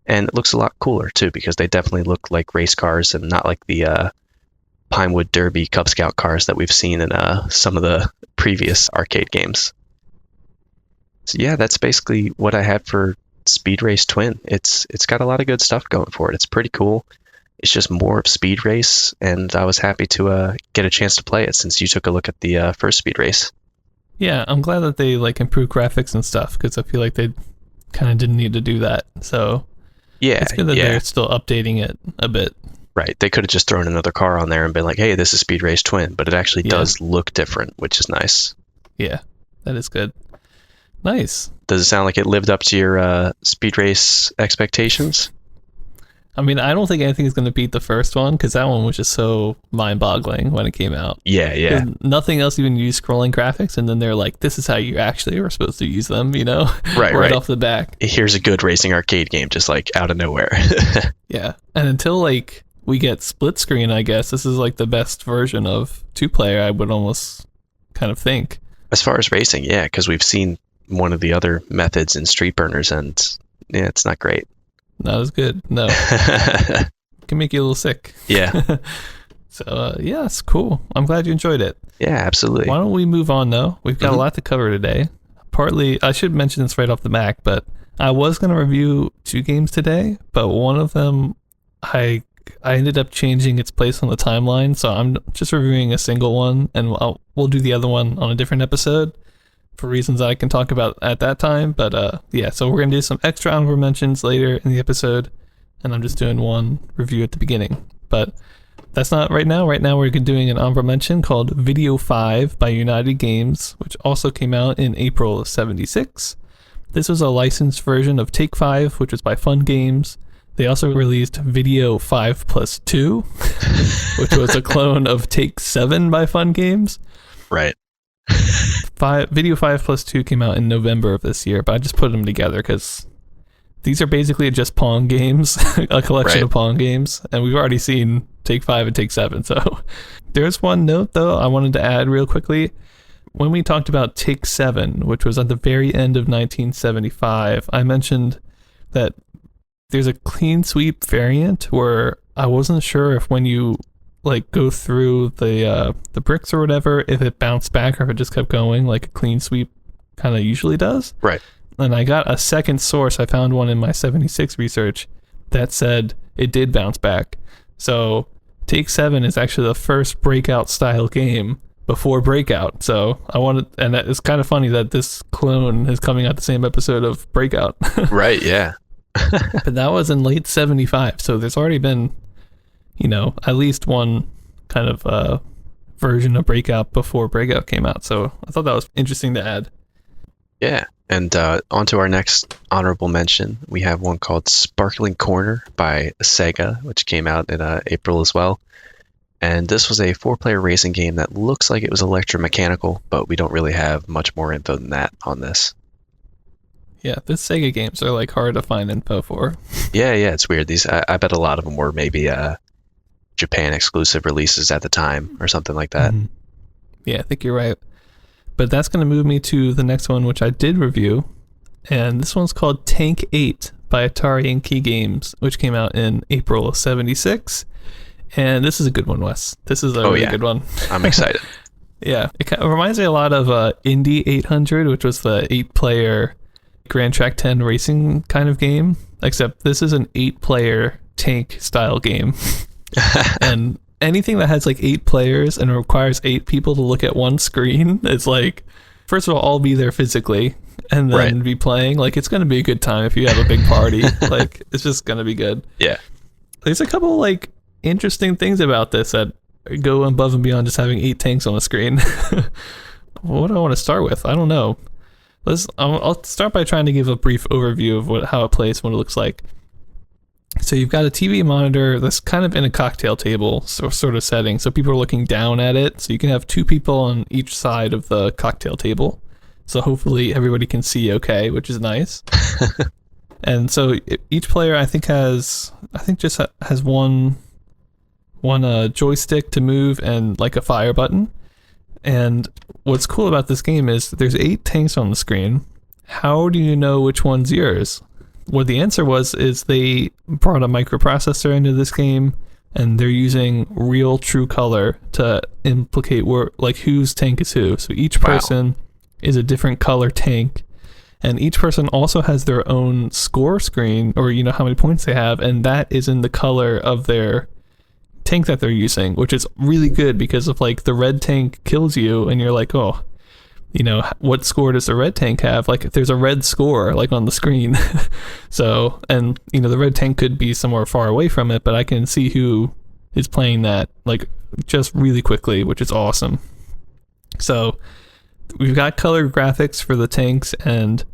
And it looks a lot cooler too, because they definitely look like race cars and not like the Pinewood Derby Cub Scout cars that we've seen in some of the previous arcade games. So yeah, that's basically what I had for Speed Race Twin. It's got a lot of good stuff going for it. It's pretty cool. It's just more of Speed Race, and I was happy to get a chance to play it since you took a look at the first Speed Race. Yeah, I'm glad that they improved graphics and stuff, because I feel like they kind of didn't need to do that. So Yeah, it's good that yeah. they're still updating it a bit. Right. They could have just thrown another car on there and been like, hey, this is Speed Race Twin, but it actually does look different, which is nice. Yeah, that is good. Nice. Does it sound like it lived up to your Speed Race expectations? I mean, I don't think anything is going to beat the first one, because that one was just so mind-boggling when it came out. Yeah. Nothing else even used scrolling graphics, and then they're like, this is how you actually are supposed to use them, Right. off the back. Here's a good racing arcade game, just like out of nowhere. Yeah, and until like we get split screen, I guess this is like the best version of 2-player, I would almost kind of think. As far as racing, yeah, because we've seen one of the other methods in Street Burners, and yeah, it's not great. Not as good. No. Can make you a little sick. Yeah. So, yeah, it's cool. I'm glad you enjoyed it. Yeah, absolutely. Why don't we move on, though? We've got a lot to cover today. Partly, I should mention this right off the back, but I was going to review 2 games today, but one of them, I ended up changing its place on the timeline, so I'm just reviewing a single one, and we'll do the other one on a different episode for reasons I can talk about at that time. But yeah, so we're going to do some extra honorable mentions later in the episode, and I'm just doing one review at the beginning. But that's not right now. Right now we're doing an honorable mention called Video 5 by United Games, which also came out in April of '76. This was a licensed version of Take 5, which was by Fun Games. They also released Video 5+2, which was a clone of Take 7 by Fun Games. Right. Video 5+2 came out in November of this year, but I just put them together because these are basically just Pong games, a collection of Pong games, and we've already seen Take 5 and Take 7. So there's one note, though, I wanted to add real quickly. When we talked about Take 7, which was at the very end of 1975, I mentioned that there's a clean sweep variant where I wasn't sure if when you like go through the bricks or whatever, if it bounced back or if it just kept going like a clean sweep kind of usually does. Right. And I got a second source. I found one in my 76 research that said it did bounce back. So Take 7 is actually the first Breakout style game before Breakout. So and it's kind of funny that this clone is coming out the same episode of Breakout. Right, yeah. But that was in late 75. So there's already been, at least one kind of version of Breakout before Breakout came out. So I thought that was interesting to add. Yeah. And on to our next honorable mention. We have one called Sparkling Corner by Sega, which came out in April as well. And this was a 4-player racing game that looks like it was electromechanical, but we don't really have much more info than that on this. Yeah, the Sega games are like hard to find info for. Yeah, it's weird. These I bet a lot of them were maybe Japan exclusive releases at the time or something like that. Mm-hmm. Yeah, I think you're right. But that's going to move me to the next one, which I did review. And this one's called Tank 8 by Atari and Key Games, which came out in April of '76. And this is a good one, Wes. This is a really good one. I'm excited. Yeah, it kind of reminds me a lot of Indy 800, which was the 8-player Grand Track 10 racing kind of game. Except this is an 8-player tank style game. And anything that has like 8 players and requires 8 people to look at one screen, it's like, first of all, I'll be there physically and then be playing. Like, it's going to be a good time if you have a big party. Like, it's just going to be good. Yeah. There's a couple like interesting things about this that go above and beyond just having 8 tanks on a screen. What do I want to start with? I don't know. I'll start by trying to give a brief overview of how it plays, what it looks like. So you've got a TV monitor that's kind of in a cocktail table sort of setting. So people are looking down at it. So you can have 2 people on each side of the cocktail table. So hopefully everybody can see okay, which is nice. And so each player I think has one joystick to move and like a fire button. And what's cool about this game is there's 8 tanks on the screen. How do you know which one's yours? What the answer is they brought a microprocessor into this game, and they're using real true color to implicate whose tank is who. So each person is a different color tank, and each person also has their own score screen, or how many points they have, and that is in the color of their tank that they're using, which is really good because if like the red tank kills you and you're like, oh, what score does the red tank have? Like, if there's a red score like on the screen. So, and the red tank could be somewhere far away from it, but I can see who is playing that like just really quickly, which is awesome. So we've got color graphics for the tanks and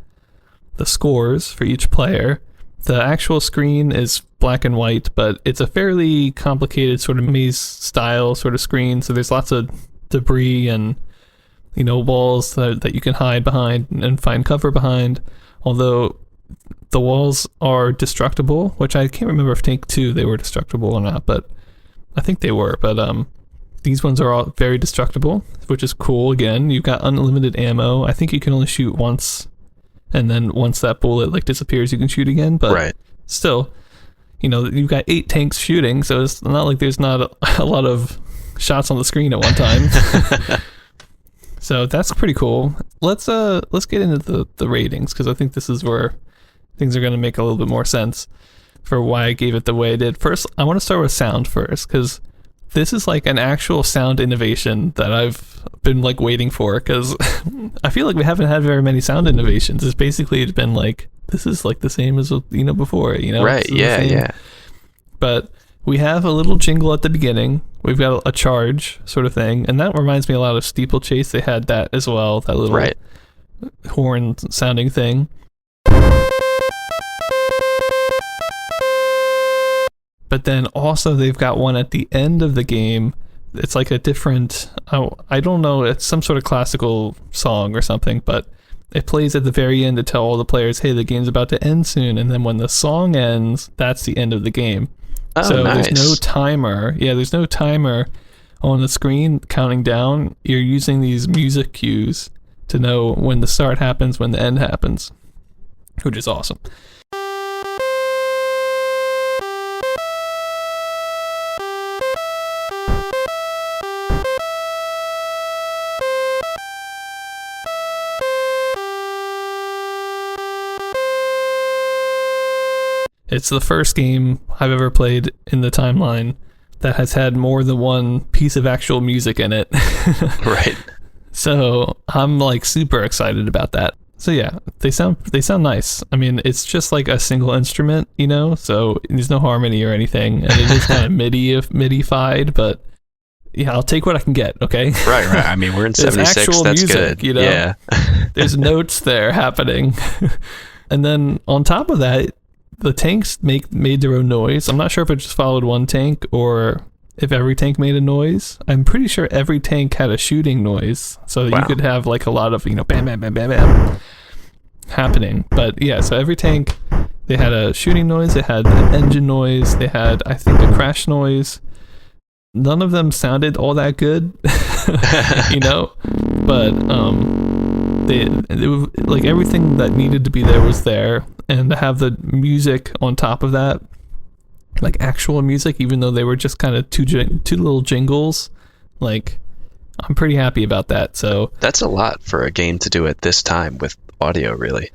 the scores for each player. The actual screen is black and white, but it's a fairly complicated sort of maze style sort of screen. So there's lots of debris and walls that you can hide behind and find cover behind. Although the walls are destructible, which I can't remember if Tank 2 they were destructible or not, but I think they were. But these ones are all very destructible, which is cool. Again, you've got unlimited ammo. I think you can only shoot once, and then once that bullet like disappears, you can shoot again. But right. Still, you've got 8 tanks shooting, so it's not like there's not a lot of shots on the screen at one time. So that's pretty cool. Let's get into the ratings, because I think this is where things are going to make a little bit more sense for why I gave it the way I did. First, I want to start with sound first, because this is like an actual sound innovation that I've been like waiting for, because I feel like we haven't had very many sound innovations. It's been like, this is like the same as before, Right, yeah. But we have a little jingle at the beginning. We've got a charge sort of thing, and that reminds me a lot of Steeplechase. They had that as well, that little horn sounding thing. But then also they've got one at the end of the game. It's like a different, I don't know, it's some sort of classical song or something, but it plays at the very end to tell all the players, hey, the game's about to end soon. And then when the song ends, that's the end of the game. Oh, so nice. There's no timer. Yeah, there's no timer on the screen counting down. You're using these music cues to know when the start happens, when the end happens, which is awesome. It's the first game I've ever played in the timeline that has had more than one piece of actual music in it. Right. So I'm like super excited about that. So yeah, they sound nice. I mean, it's just like a single instrument, so there's no harmony or anything, and it is kind of MIDI-fied, but yeah, I'll take what I can get, okay? Right. I mean, we're in 76, actual that's music, good. Yeah. There's notes there happening. And then on top of that, the tanks made their own noise. I'm not sure if it just followed one tank or if every tank made a noise. I'm pretty sure every tank had a shooting noise, so that you could have like a lot of bam, bam, bam, bam, bam happening. But yeah, so every tank, they had a shooting noise, they had an engine noise, they had, I think, a crash noise. None of them sounded all that good, but they like everything that needed to be there was there. And to have the music on top of that, like actual music, even though they were just kind of two little jingles, like I'm pretty happy about that. So that's a lot for a game to do at this time with audio, really.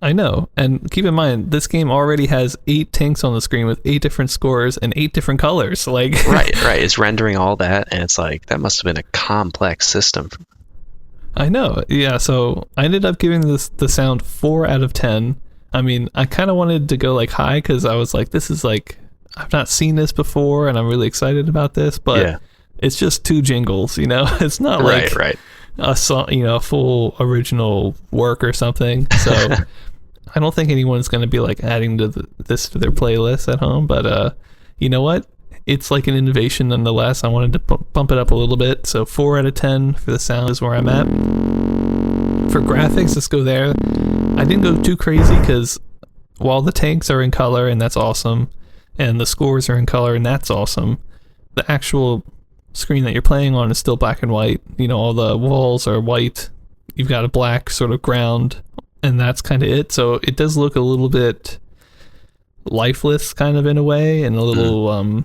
I know. And keep in mind, this game already has 8 tanks on the screen with 8 different scores and 8 different colors. Like right. It's rendering all that, and it's like that must have been a complex system. I know. Yeah. So I ended up giving the sound 4 out of 10. I mean, I kind of wanted to go like high, because I was like, this is like, I've not seen this before and I'm really excited about this, but it's just 2 jingles, it's not like a song, a full original work or something. So I don't think anyone's going to be like adding to this to their playlist at home, but you know what? It's like an innovation nonetheless. I wanted to bump it up a little bit. So 4 out of 10 for the sound is where I'm at. For graphics, let's go there. I didn't go too crazy, because while the tanks are in color, and that's awesome, and the scores are in color, and that's awesome, the actual screen that you're playing on is still black and white. All the walls are white. You've got a black sort of ground, and that's kind of it. So it does look a little bit lifeless kind of in a way, and a little,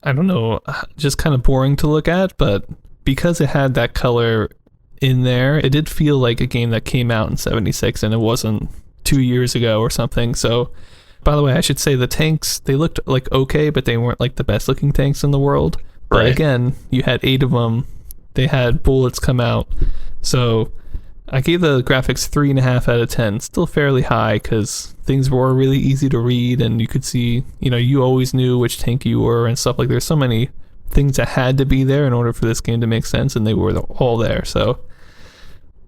I don't know, just kind of boring to look at, but because it had that color in there, it did feel like a game that came out in 76 and it wasn't 2 years ago or something. So by the way, I should say the tanks, they looked like okay, but they weren't like the best looking tanks in the world. But again, you had 8 of them. they had bullets come out. So I gave the graphics 3.5 out of 10. Still fairly high because things were really easy to read, and you could see, you always knew which tank you were and stuff. Like, there's so many things that had to be there in order for this game to make sense, and they were all there. So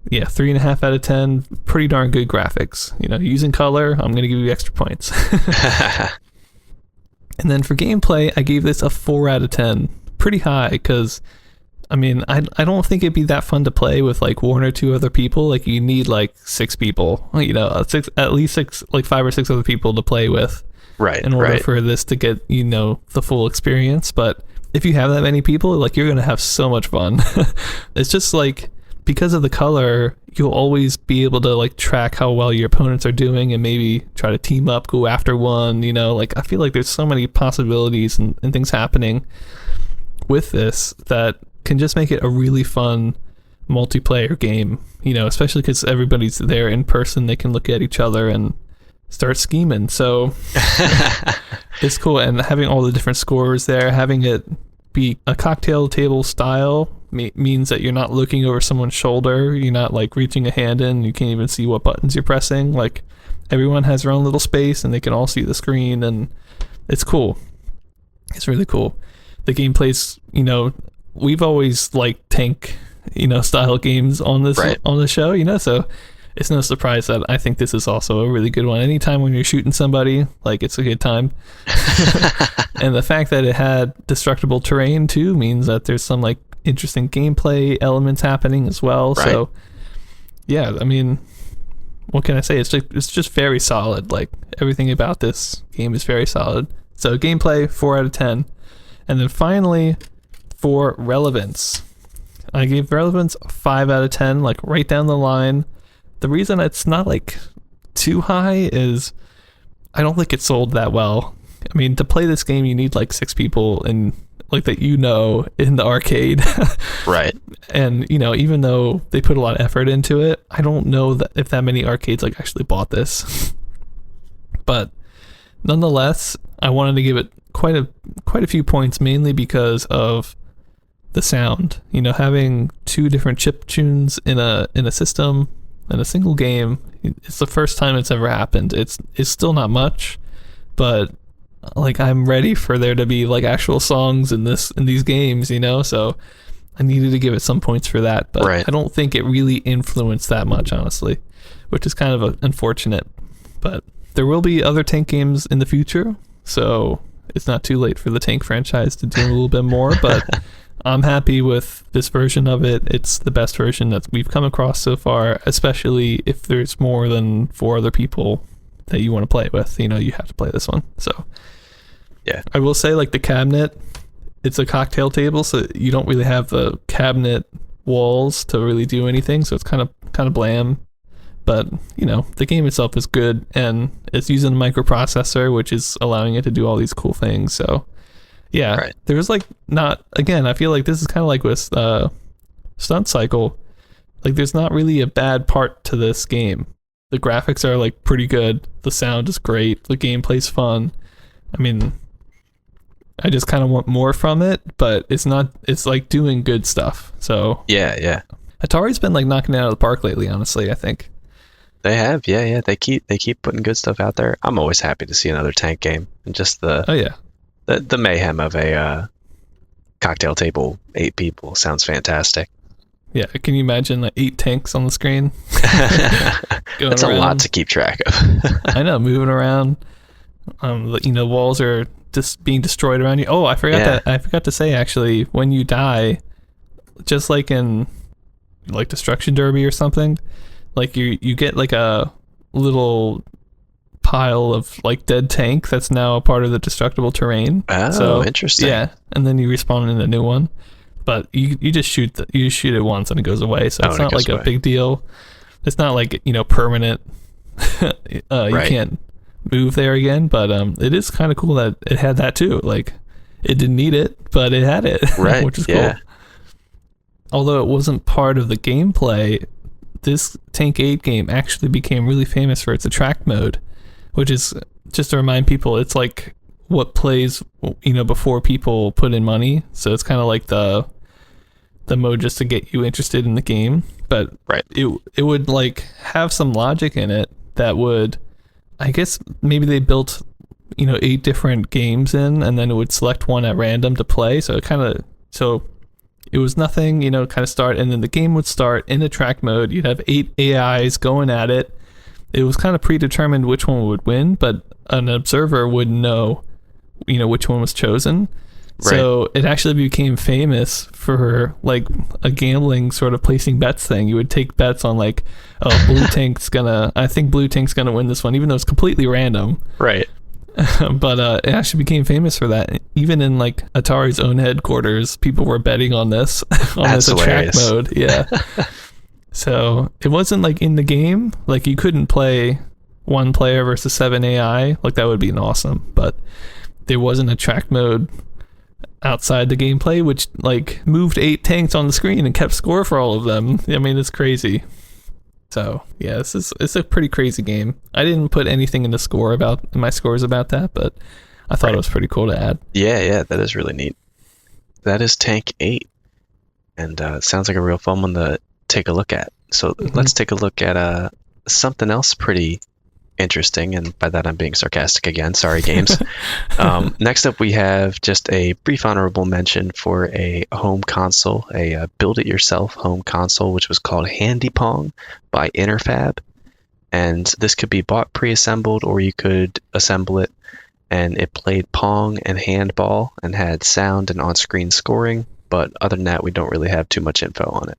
yeah, 3.5 out of 10. Pretty darn good graphics. Using color, I'm going to give you extra points. And then for gameplay, I gave this a 4 out of 10. Pretty high because, I don't think it'd be that fun to play with like one or two other people. Like, you need like 6 people, at least 6, like 5 or 6 other people to play with. Right. In order for this to get, the full experience. But if you have that many people, like, you're going to have so much fun. It's just like, because of the color, you'll always be able to like track how well your opponents are doing and maybe try to team up, go after one, like, I feel like there's so many possibilities and things happening with this that can just make it a really fun multiplayer game, especially because everybody's there in person. They can look at each other and start scheming. So it's cool. And having all the different scores there, having it be a cocktail table style means that you're not looking over someone's shoulder. You're not like reaching a hand in. You can't even see what buttons you're pressing. Like, everyone has their own little space and they can all see the screen, and it's cool. It's really cool. The gameplay's, we've always liked tank, style games on this on the show, so it's no surprise that I think this is also a really good one. Anytime when you're shooting somebody, like, it's a good time. And the fact that it had destructible terrain too means that there's some like interesting gameplay elements happening as well. Right. So yeah, what can I say? It's just very solid. Like, everything about this game is very solid. So gameplay, 4 out of 10. And then finally, for relevance, I gave relevance a 5 out of 10, like right down the line. The reason it's not like too high is I don't think it sold that well. To play this game, you need like 6 people in like that, in the arcade. Right. And even though they put a lot of effort into it, I don't know that if that many arcades like actually bought this. But nonetheless, I wanted to give it quite a few points, mainly because of the sound. Having 2 different chip tunes in a system in a single game, it's the first time it's ever happened. It's still not much, but like, I'm ready for there to be like actual songs in these games, so I needed to give it some points for that. But right. I don't think it really influenced that much, honestly, which is kind of unfortunate. But there will be other tank games in the future, so it's not too late for the tank franchise to do a little bit more. But I'm happy with this version of it. It's the best version that we've come across so far, especially if there's more than 4 other people that you want to play with. You have to play this one. So yeah, I will say, like, the cabinet, it's a cocktail table, so you don't really have the cabinet walls to really do anything, so it's kind of bland. But the game itself is good, and it's using a microprocessor, which is allowing it to do all these cool things. So yeah, right. There's like not, again, I feel like this is kind of like with Stunt Cycle, like, there's not really a bad part to this game. The graphics are like pretty good, the sound is great, the gameplay's fun. I just kind of want more from it, but it's like doing good stuff. So yeah. Atari's been like knocking it out of the park lately, honestly, I think. They have, yeah. They keep putting good stuff out there. I'm always happy to see another tank game, and just the mayhem of a cocktail table, 8 people sounds fantastic. Yeah, can you imagine like 8 tanks on the screen? That's around. A lot to keep track of. I know, moving around. Walls are just being destroyed around you. Oh, I forgot to say, actually, when you die, just like in like Destruction Derby or something, like you get like a little pile of like dead tank that's now a part of the destructible terrain. Oh, so, interesting. Yeah, and then you respawn in a new one, but you just shoot it once and it goes away. So it's not like a big deal. It's not like permanent. You can't move there again, but it is kind of cool that it had that too. Like, it didn't need it, but it had it, right? Which is cool. Although it wasn't part of the gameplay, this Tank 8 game actually became really famous for its attract mode, which is, just to remind people, it's like what plays before people put in money. So it's kind of like the the mode just to get you interested in the game, but Right. it would like have some logic in it that would, I guess maybe they built 8 different games in, and then it would select one at random to play. So it was nothing, kind of start, and then the game would start in a track mode. You'd have 8 AIs going at it. It was kind of predetermined which one would win, but an observer would know, which one was chosen. Right. So it actually became famous for like a gambling sort of placing bets thing. You would take bets on like, oh, I think Blue Tank's gonna win this one, even though it's completely random. Right. But it actually became famous for that. Even in like Atari's own headquarters, people were betting on this That's this hilarious. track mode. Yeah. So it wasn't like in the game. Like you couldn't play 1 player versus 7 AI. Like that would be awesome. But there wasn't a track mode outside the gameplay, which like moved 8 tanks on the screen and kept score for all of them. I mean, it's crazy. So yeah, it's a pretty crazy game. I didn't put anything in my scores about that, but I thought it was pretty cool to add. Yeah, that is really neat. That is Tank 8, and it sounds like a real fun one to take a look at. So let's take a look at something else pretty interesting, and by that I'm being sarcastic again. Sorry, games. Next up, we have just a brief honorable mention for a home console, a build-it-yourself home console, which was called Handy Pong by Interfab. And this could be bought pre-assembled, or you could assemble it, and it played Pong and handball and had sound and on-screen scoring. But other than that, we don't really have too much info on it.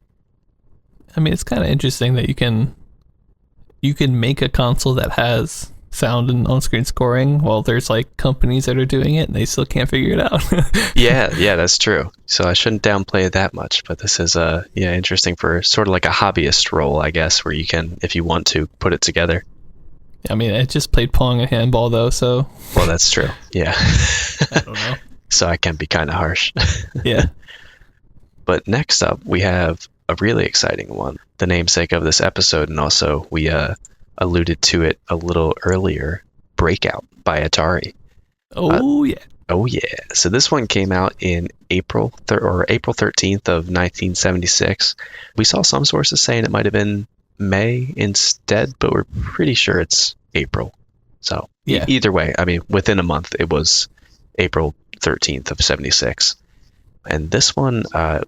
I mean, it's kind of interesting that you can make a console that has sound and on-screen scoring while there's like companies that are doing it and they still can't figure it out. yeah, that's true. So I shouldn't downplay it that much, but this is interesting for sort of like a hobbyist role, I guess, where you can, if you want to, put it together. I mean, it just played Pong and handball though, so. Well, that's true. Yeah. I don't know. So I can be kind of harsh. Yeah. But next up, we have a really exciting one, the namesake of this episode, and also we alluded to it a little earlier, Breakout by Atari. Oh yeah. Oh yeah. So this one came out in April 13th of 1976. We saw some sources saying it might have been May instead, but we're pretty sure it's April. So yeah. Either way, I mean, within a month, it was April 13th of 76. And this one,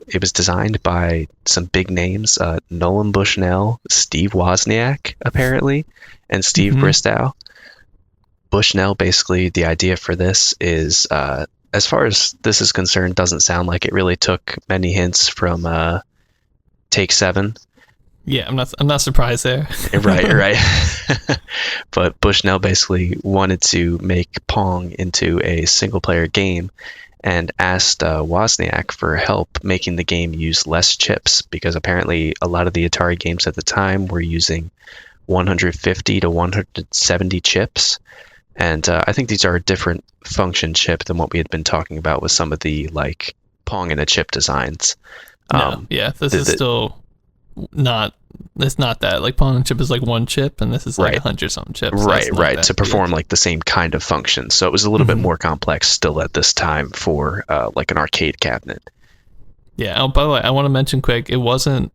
it was designed by some big names, Nolan Bushnell, Steve Wozniak, apparently, and Steve Bristow. Bushnell, basically, the idea for this is, as far as this is concerned, doesn't sound like it really took many hints from Take 7. Yeah, I'm not surprised there. Right. But Bushnell basically wanted to make Pong into a single-player game, and asked Wozniak for help making the game use less chips, because apparently a lot of the Atari games at the time were using 150 to 170 chips. And I think these are a different function chip than what we had been talking about with some of the like Pong and a chip designs. This is still not. It's not that. Like Pong and chip is like one chip, and this is like 100-something chips. Right. To perform like the same kind of function. So it was a little bit more complex still at this time for like an arcade cabinet. Yeah. Oh, by the way, I want to mention quick. It wasn't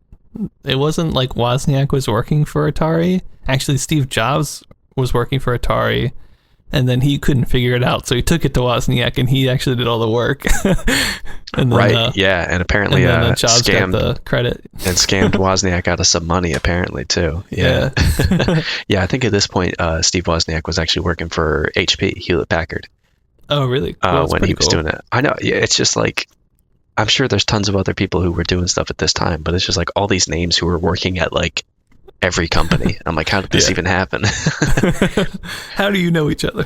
like Wozniak was working for Atari. Actually, Steve Jobs was working for Atari, and then he couldn't figure it out, so he took it to Wozniak, and he actually did all the work. And then, and apparently Jobs got the credit. And scammed Wozniak out of some money, apparently, too. Yeah. Yeah, I think at this point, Steve Wozniak was actually working for HP, Hewlett-Packard. Oh, really? When he was doing it. I know, yeah, it's just like, I'm sure there's tons of other people who were doing stuff at this time, but it's just like all these names who were working at like every company. I'm like, how did this even happen? How do you know each other?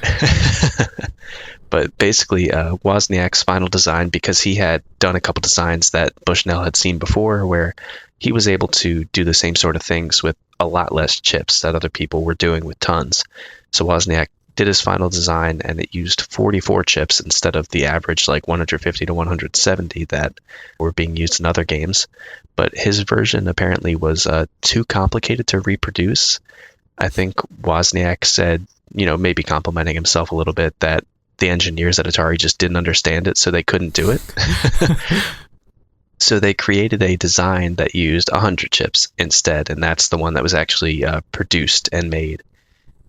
But basically, Wozniak's final design, because he had done a couple designs that Bushnell had seen before, where he was able to do the same sort of things with a lot less chips that other people were doing with tons. So Wozniak did his final design, and it used 44 chips instead of the average like 150 to 170 that were being used in other games. But his version apparently was too complicated to reproduce. I think Wozniak said, maybe complimenting himself a little bit, that the engineers at Atari just didn't understand it, so they couldn't do it. So they created a design that used 100 chips instead, and that's the one that was actually produced and made.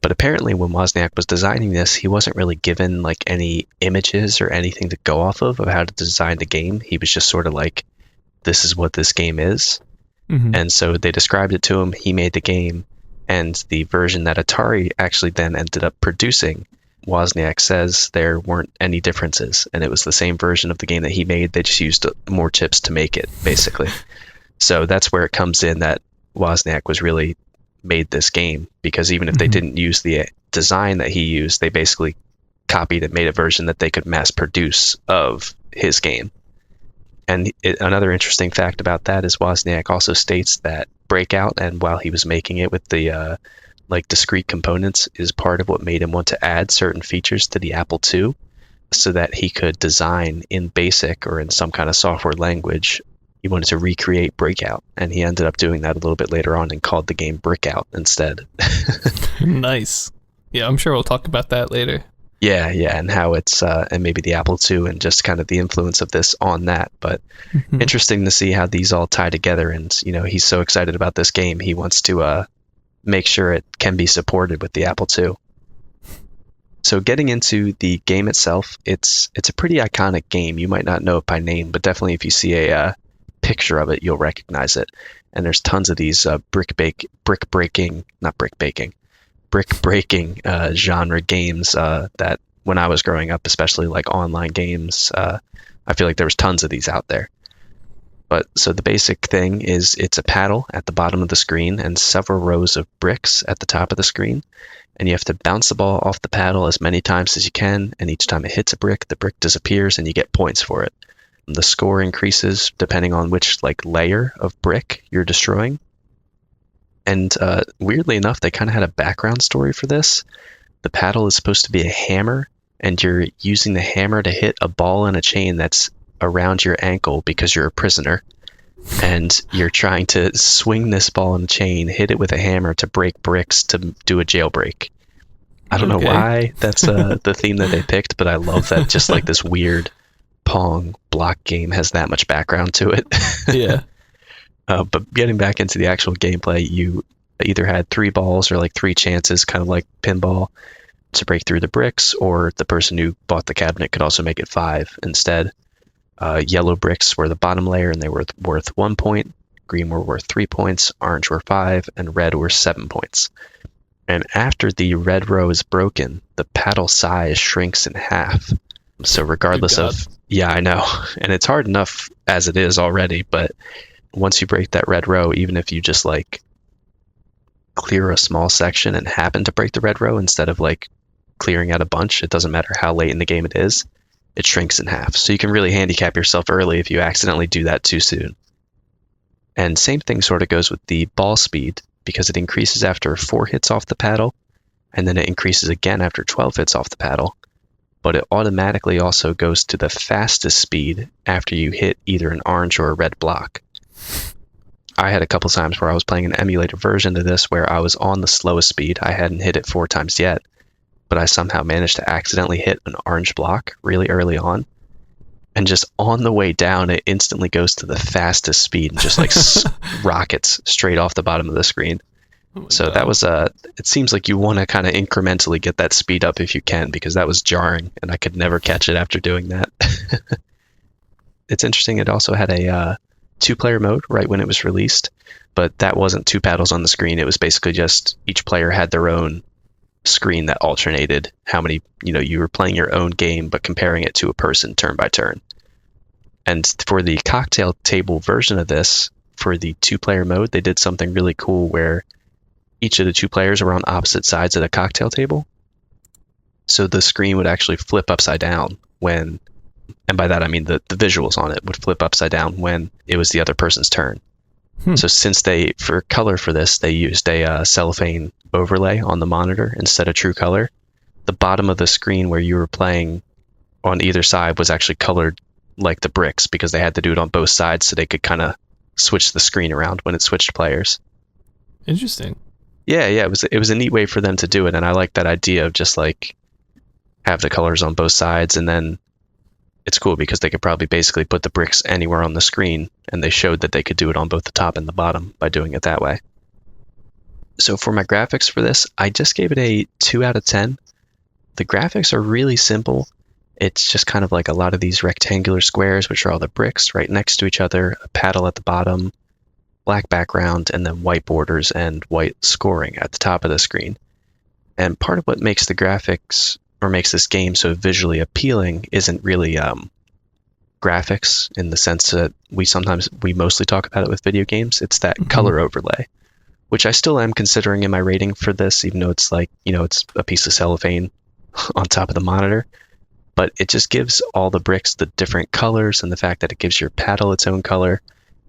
But apparently when Wozniak was designing this, he wasn't really given like any images or anything to go off of how to design the game. He was just sort of like, this is what this game is. Mm-hmm. And so they described it to him, he made the game, and the version that Atari actually then ended up producing, Wozniak says there weren't any differences, and it was the same version of the game that he made. They just used more chips to make it, basically. So that's where it comes in that Wozniak was really made this game, because even if they didn't use the design that he used, they basically copied and made a version that they could mass produce of his game. And another interesting fact about that is Wozniak also states that Breakout, and while he was making it with the like discrete components, is part of what made him want to add certain features to the Apple II so that he could design in BASIC or in some kind of software language. He wanted to recreate Breakout, and he ended up doing that a little bit later on and called the game Brickout instead. Nice. Yeah, I'm sure we'll talk about that later. Yeah, and how it's and maybe the Apple II and just kind of the influence of this on that. But interesting to see how these all tie together. And he's so excited about this game, he wants to make sure it can be supported with the Apple II. So getting into the game itself, it's a pretty iconic game. You might not know it by name, but definitely if you see a picture of it, you'll recognize it. And there's tons of these brick-breaking genre games that when I was growing up, especially like online games, I feel like there was tons of these out there. But so the basic thing is it's a paddle at the bottom of the screen and several rows of bricks at the top of the screen. And you have to bounce the ball off the paddle as many times as you can. And each time it hits a brick, the brick disappears and you get points for it. The score increases depending on which like layer of brick you're destroying. And weirdly enough, they kind of had a background story for this. The paddle is supposed to be a hammer, and you're using the hammer to hit a ball in a chain that's around your ankle because you're a prisoner. And you're trying to swing this ball in a chain, hit it with a hammer to break bricks to do a jailbreak. I don't know why that's the theme that they picked, but I love that just like this weird Pong block game has that much background to it. Yeah. But getting back into the actual gameplay, you either had 3 balls or like 3 chances, kind of like pinball, to break through the bricks, or the person who bought the cabinet could also make it 5 instead. Yellow bricks were the bottom layer, and they were worth 1 point. Green were worth 3 points. Orange were 5, and red were 7 points. And after the red row is broken, the paddle size shrinks in half. So regardless of... Yeah, I know. And it's hard enough as it is already, but once you break that red row, even if you just like clear a small section and happen to break the red row instead of like clearing out a bunch, it doesn't matter how late in the game it is, it shrinks in half. So you can really handicap yourself early if you accidentally do that too soon. And same thing sort of goes with the ball speed, because it increases after 4 hits off the paddle, and then it increases again after 12 hits off the paddle. But it automatically also goes to the fastest speed after you hit either an orange or a red block. I had a couple times where I was playing an emulator version of this where I was on the slowest speed. I hadn't hit it 4 times yet, but I somehow managed to accidentally hit an orange block really early on. And just on the way down, it instantly goes to the fastest speed and just like rockets straight off the bottom of the screen. So that was it seems like you want to kind of incrementally get that speed up if you can, because that was jarring and I could never catch it after doing that. It's interesting. It also had a 2-player mode right when it was released, but that wasn't 2 paddles on the screen. It was basically just each player had their own screen that alternated how many, you were playing your own game, but comparing it to a person turn by turn. And for the cocktail table version of this, for the 2-player mode, they did something really cool where each of the 2 players were on opposite sides of the cocktail table. So the screen would actually flip upside down when, and by that I mean the visuals on it would flip upside down when it was the other person's turn. So since for color for this, they used a cellophane overlay on the monitor instead of true color, the bottom of the screen where you were playing on either side was actually colored like the bricks, because they had to do it on both sides so they could kind of switch the screen around when it switched players. Interesting. Yeah, it was a neat way for them to do it, and I like that idea of just like have the colors on both sides, and then it's cool because they could probably basically put the bricks anywhere on the screen and they showed that they could do it on both the top and the bottom by doing it that way. So for my graphics for this, I just gave it a 2 out of 10. The graphics are really simple. It's just kind of like a lot of these rectangular squares, which are all the bricks right next to each other, a paddle at the bottom, black background, and then white borders and white scoring at the top of the screen. And part of what makes the graphics, or makes this game so visually appealing, isn't really graphics in the sense that we mostly talk about it with video games. It's that color overlay, which I still am considering in my rating for this, even though it's like, it's a piece of cellophane on top of the monitor. But it just gives all the bricks the different colors, and the fact that it gives your paddle its own color.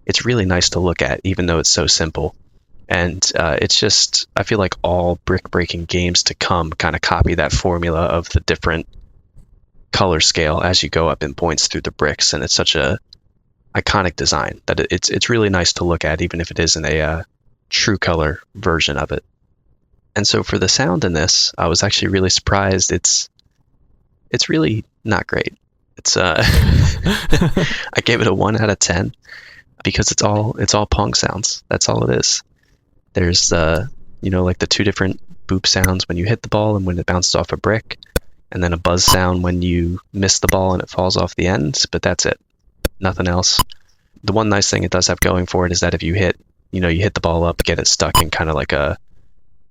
It's really nice to look at, even though it's so simple. And it's just, I feel like all brick breaking games to come kind of copy that formula of the different color scale as you go up in points through the bricks. And it's such a iconic design that it's really nice to look at, even if it isn't a true color version of it. And so for the sound in this, I was actually really surprised. It's really not great. It's I gave it a 1 out of 10 because it's all Pong sounds. That's all it is. There's like the 2 different boop sounds when you hit the ball and when it bounces off a brick, and then a buzz sound when you miss the ball and it falls off the ends, but that's it. Nothing else. The one nice thing it does have going for it is that if you hit the ball up, get it stuck in kind of like a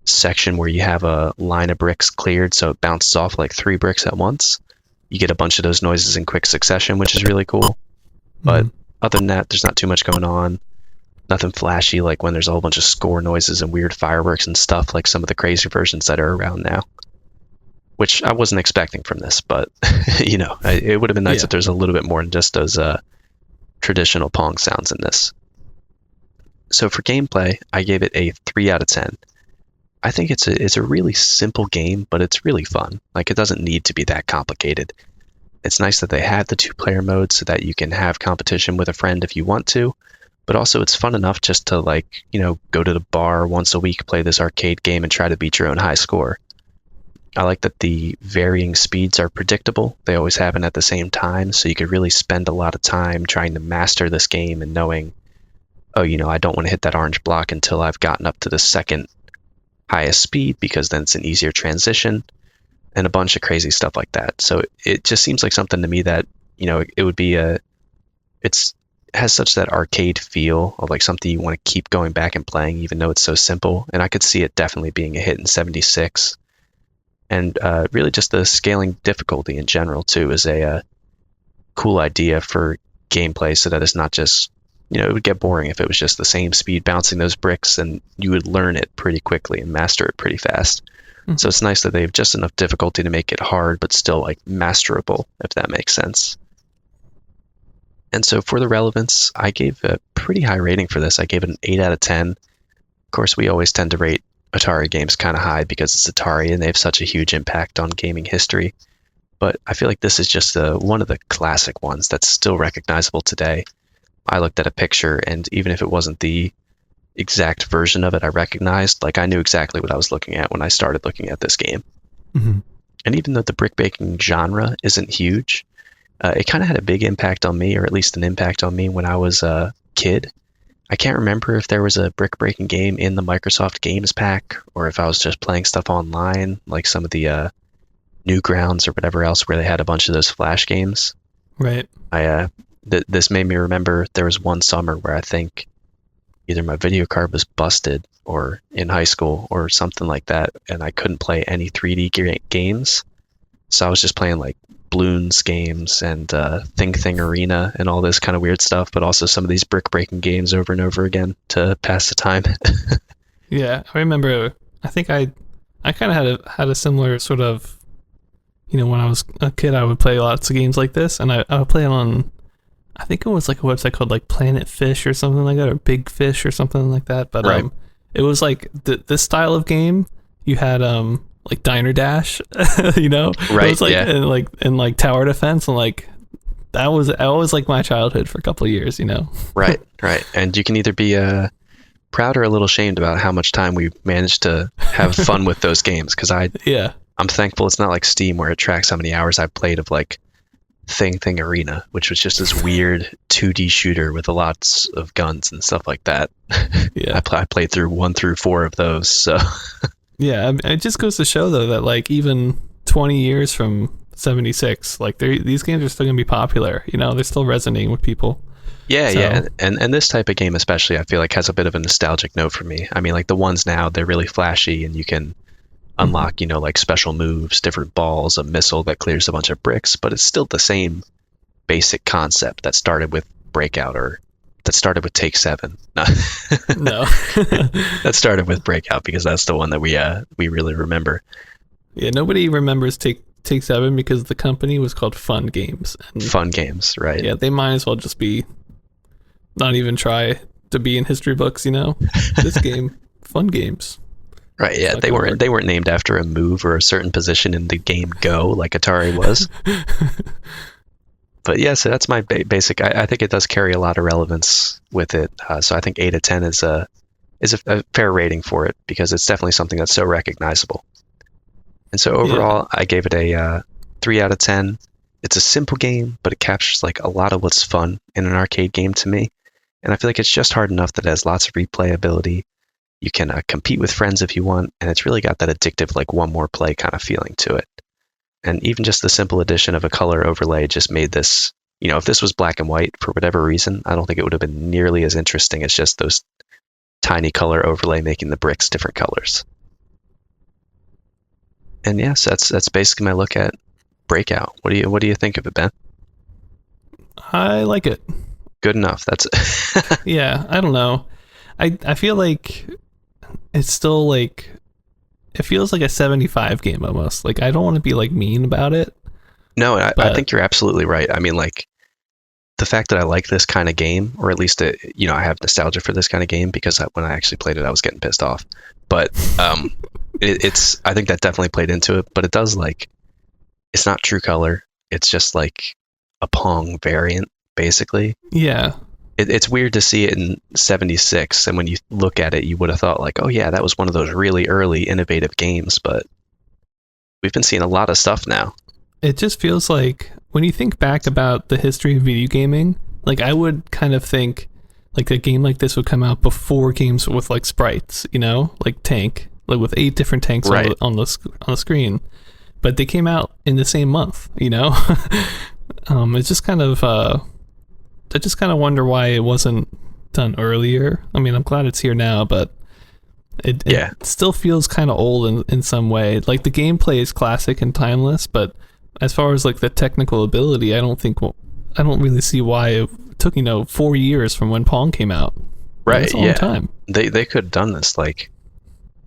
section where you have a line of bricks cleared, so it bounces off like 3 bricks at once. You get a bunch of those noises in quick succession, which is really cool. But other than that, there's not too much going on. Nothing flashy like when there's a whole bunch of score noises and weird fireworks and stuff like some of the crazy versions that are around now, which I wasn't expecting from this. But it would have been nice if there's a little bit more than just those traditional Pong sounds in this. So for gameplay, I gave it a 3 out of 10. I think it's a really simple game, but it's really fun. Like, it doesn't need to be that complicated. It's nice that they have the 2-player mode so that you can have competition with a friend if you want to, but also it's fun enough just to go to the bar once a week, play this arcade game, and try to beat your own high score. I like that the varying speeds are predictable. They always happen at the same time, so you could really spend a lot of time trying to master this game and knowing, I don't want to hit that orange block until I've gotten up to the second highest speed, because then it's an easier transition, and a bunch of crazy stuff like that. So it just seems like something to me that it would be has such that arcade feel of like something you want to keep going back and playing, even though it's so simple. And I could see it definitely being a hit in 76. And really just the scaling difficulty in general too is a cool idea for gameplay, so that it's not just it would get boring if it was just the same speed bouncing those bricks, and you would learn it pretty quickly and master it pretty fast. So it's nice that they have just enough difficulty to make it hard, but still like masterable, if that makes sense. And so for the relevance, I gave a pretty high rating for this. I gave it an 8 out of 10. Of course, we always tend to rate Atari games kind of high because it's Atari and they have such a huge impact on gaming history. But I feel like this is just one of the classic ones that's still recognizable today. I looked at a picture, and even if it wasn't the exact version of it I recognized, like I knew exactly what I was looking at when I started looking at this game. And even though the brick breaking genre isn't huge, it kind of had a big impact on me, or at least an impact on me when I was a kid. I can't remember if there was a brick breaking game in the Microsoft Games Pack, or if I was just playing stuff online, like some of the Newgrounds or whatever else, where they had a bunch of those Flash games. Right. This made me remember there was one summer where I think either my video card was busted or in high school or something like that, and I couldn't play any 3D games. So I was just playing like Bloons games and Thing Arena and all this kind of weird stuff, but also some of these brick breaking games over and over again to pass the time. Yeah, I remember. I think I kind of had a similar sort of, when I was a kid, I would play lots of games like this, and I would play it on, I think it was like a website called like Planet Fish or something like that, or Big Fish or something like that. But right. It was like this style of game. You had like Diner Dash, right? It was like, yeah. and like Tower Defense, and like that was like my childhood for a couple of years. Right. And you can either be proud or a little ashamed about how much time we managed to have fun with those games. Because I'm thankful it's not like Steam where it tracks how many hours I've played of like Thing Arena, which was just this weird 2D shooter with lots of guns and stuff like that. Yeah. I played through 1 through 4 of those. So Yeah, it just goes to show though that like even 20 years from 76, like these games are still gonna be popular. You know, they're still resonating with people. yeah, So, yeah, and this type of game especially, I feel like has a bit of a nostalgic note for me. I mean, like the ones now, they're really flashy, and you can unlock, you know, like special moves, different balls, a missile that clears a bunch of bricks, but it's still the same basic concept that started with Breakout, or that started with Take 7. No. no. That started with Breakout because that's the one that we really remember. Yeah, nobody remembers Take 7 because the company was called Fun Games. And Fun Games, right? yeah, they might as well just be not even try to be in history books, you know? This game, Fun Games. Right, yeah, they weren't named after a move or a certain position in the game Go like Atari was. But yeah, so that's my basic. I think it does carry a lot of relevance with it. So I think 8 out of 10 is a fair rating for it because it's definitely something that's so recognizable. And so overall, I gave it a 3 out of 10. It's a simple game, but it captures like a lot of what's fun in an arcade game to me. And I feel like it's just hard enough that it has lots of replayability. You can compete with friends if you want, and it's really got that addictive, like one more play kind of feeling to it. And even just the simple addition of a color overlay just made this, you know, if this was black and white for whatever reason, I don't think it would have been nearly as interesting as just those tiny color overlay making the bricks different colors. And yes, that's basically my look at Breakout. What do you think of it, Ben? I like it. Good enough. That's Yeah, I don't know. I feel like it's still like, it feels like a 75 game almost. Like I don't want to be like mean about it. No, I think you're absolutely right. I mean, like the fact that I like this kind of game, or at least you know, I have nostalgia for this kind of game because when I actually played it, I was getting pissed off. But it's I think that definitely played into it. But it does, like, it's not true color. It's just like a Pong variant, basically. Yeah. It's weird to see it in 76, and when you look at it, you would have thought like, oh yeah, that was one of those really early innovative games, but we've been seeing a lot of stuff now. It just feels like when you think back about the history of video gaming, like I would kind of think like a game like this would come out before games with like sprites, you know, like Tank, like with 8 different tanks Right. on the screen, but they came out in the same month, you know. It's just kind of I just kind of wonder why it wasn't done earlier. I mean, I'm glad it's here now, but it still feels kind of old in some way. Like the gameplay is classic and timeless, but as far as like the technical ability, I don't really see why it took, you know, 4 years from when Pong came out. Right? That's a long time. They could have done this like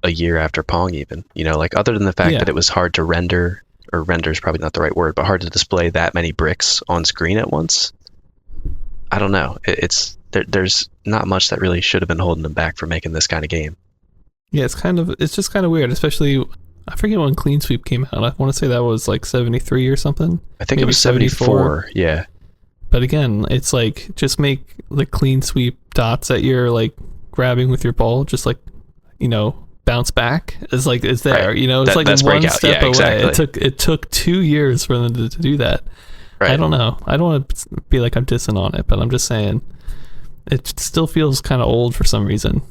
a year after Pong, even. You know, like other than the fact that it was hard to render, or render is probably not the right word, but hard to display that many bricks on screen at once. I don't know. There's not much that really should have been holding them back from making this kind of game. Yeah, it's just kind of weird, especially I forget when Clean Sweep came out. I want to say that was like 73 or something. I think Maybe it was 74. Yeah. But again, it's like just make the Clean Sweep dots that you're like grabbing with your ball, just like, you know, bounce back. It's like it's there. Right. You know, it's like one Breakout. step away. Exactly. It took 2 years for them to do that. Right. I don't know. I don't want to be like I'm dissing on it, but I'm just saying it still feels kind of old for some reason.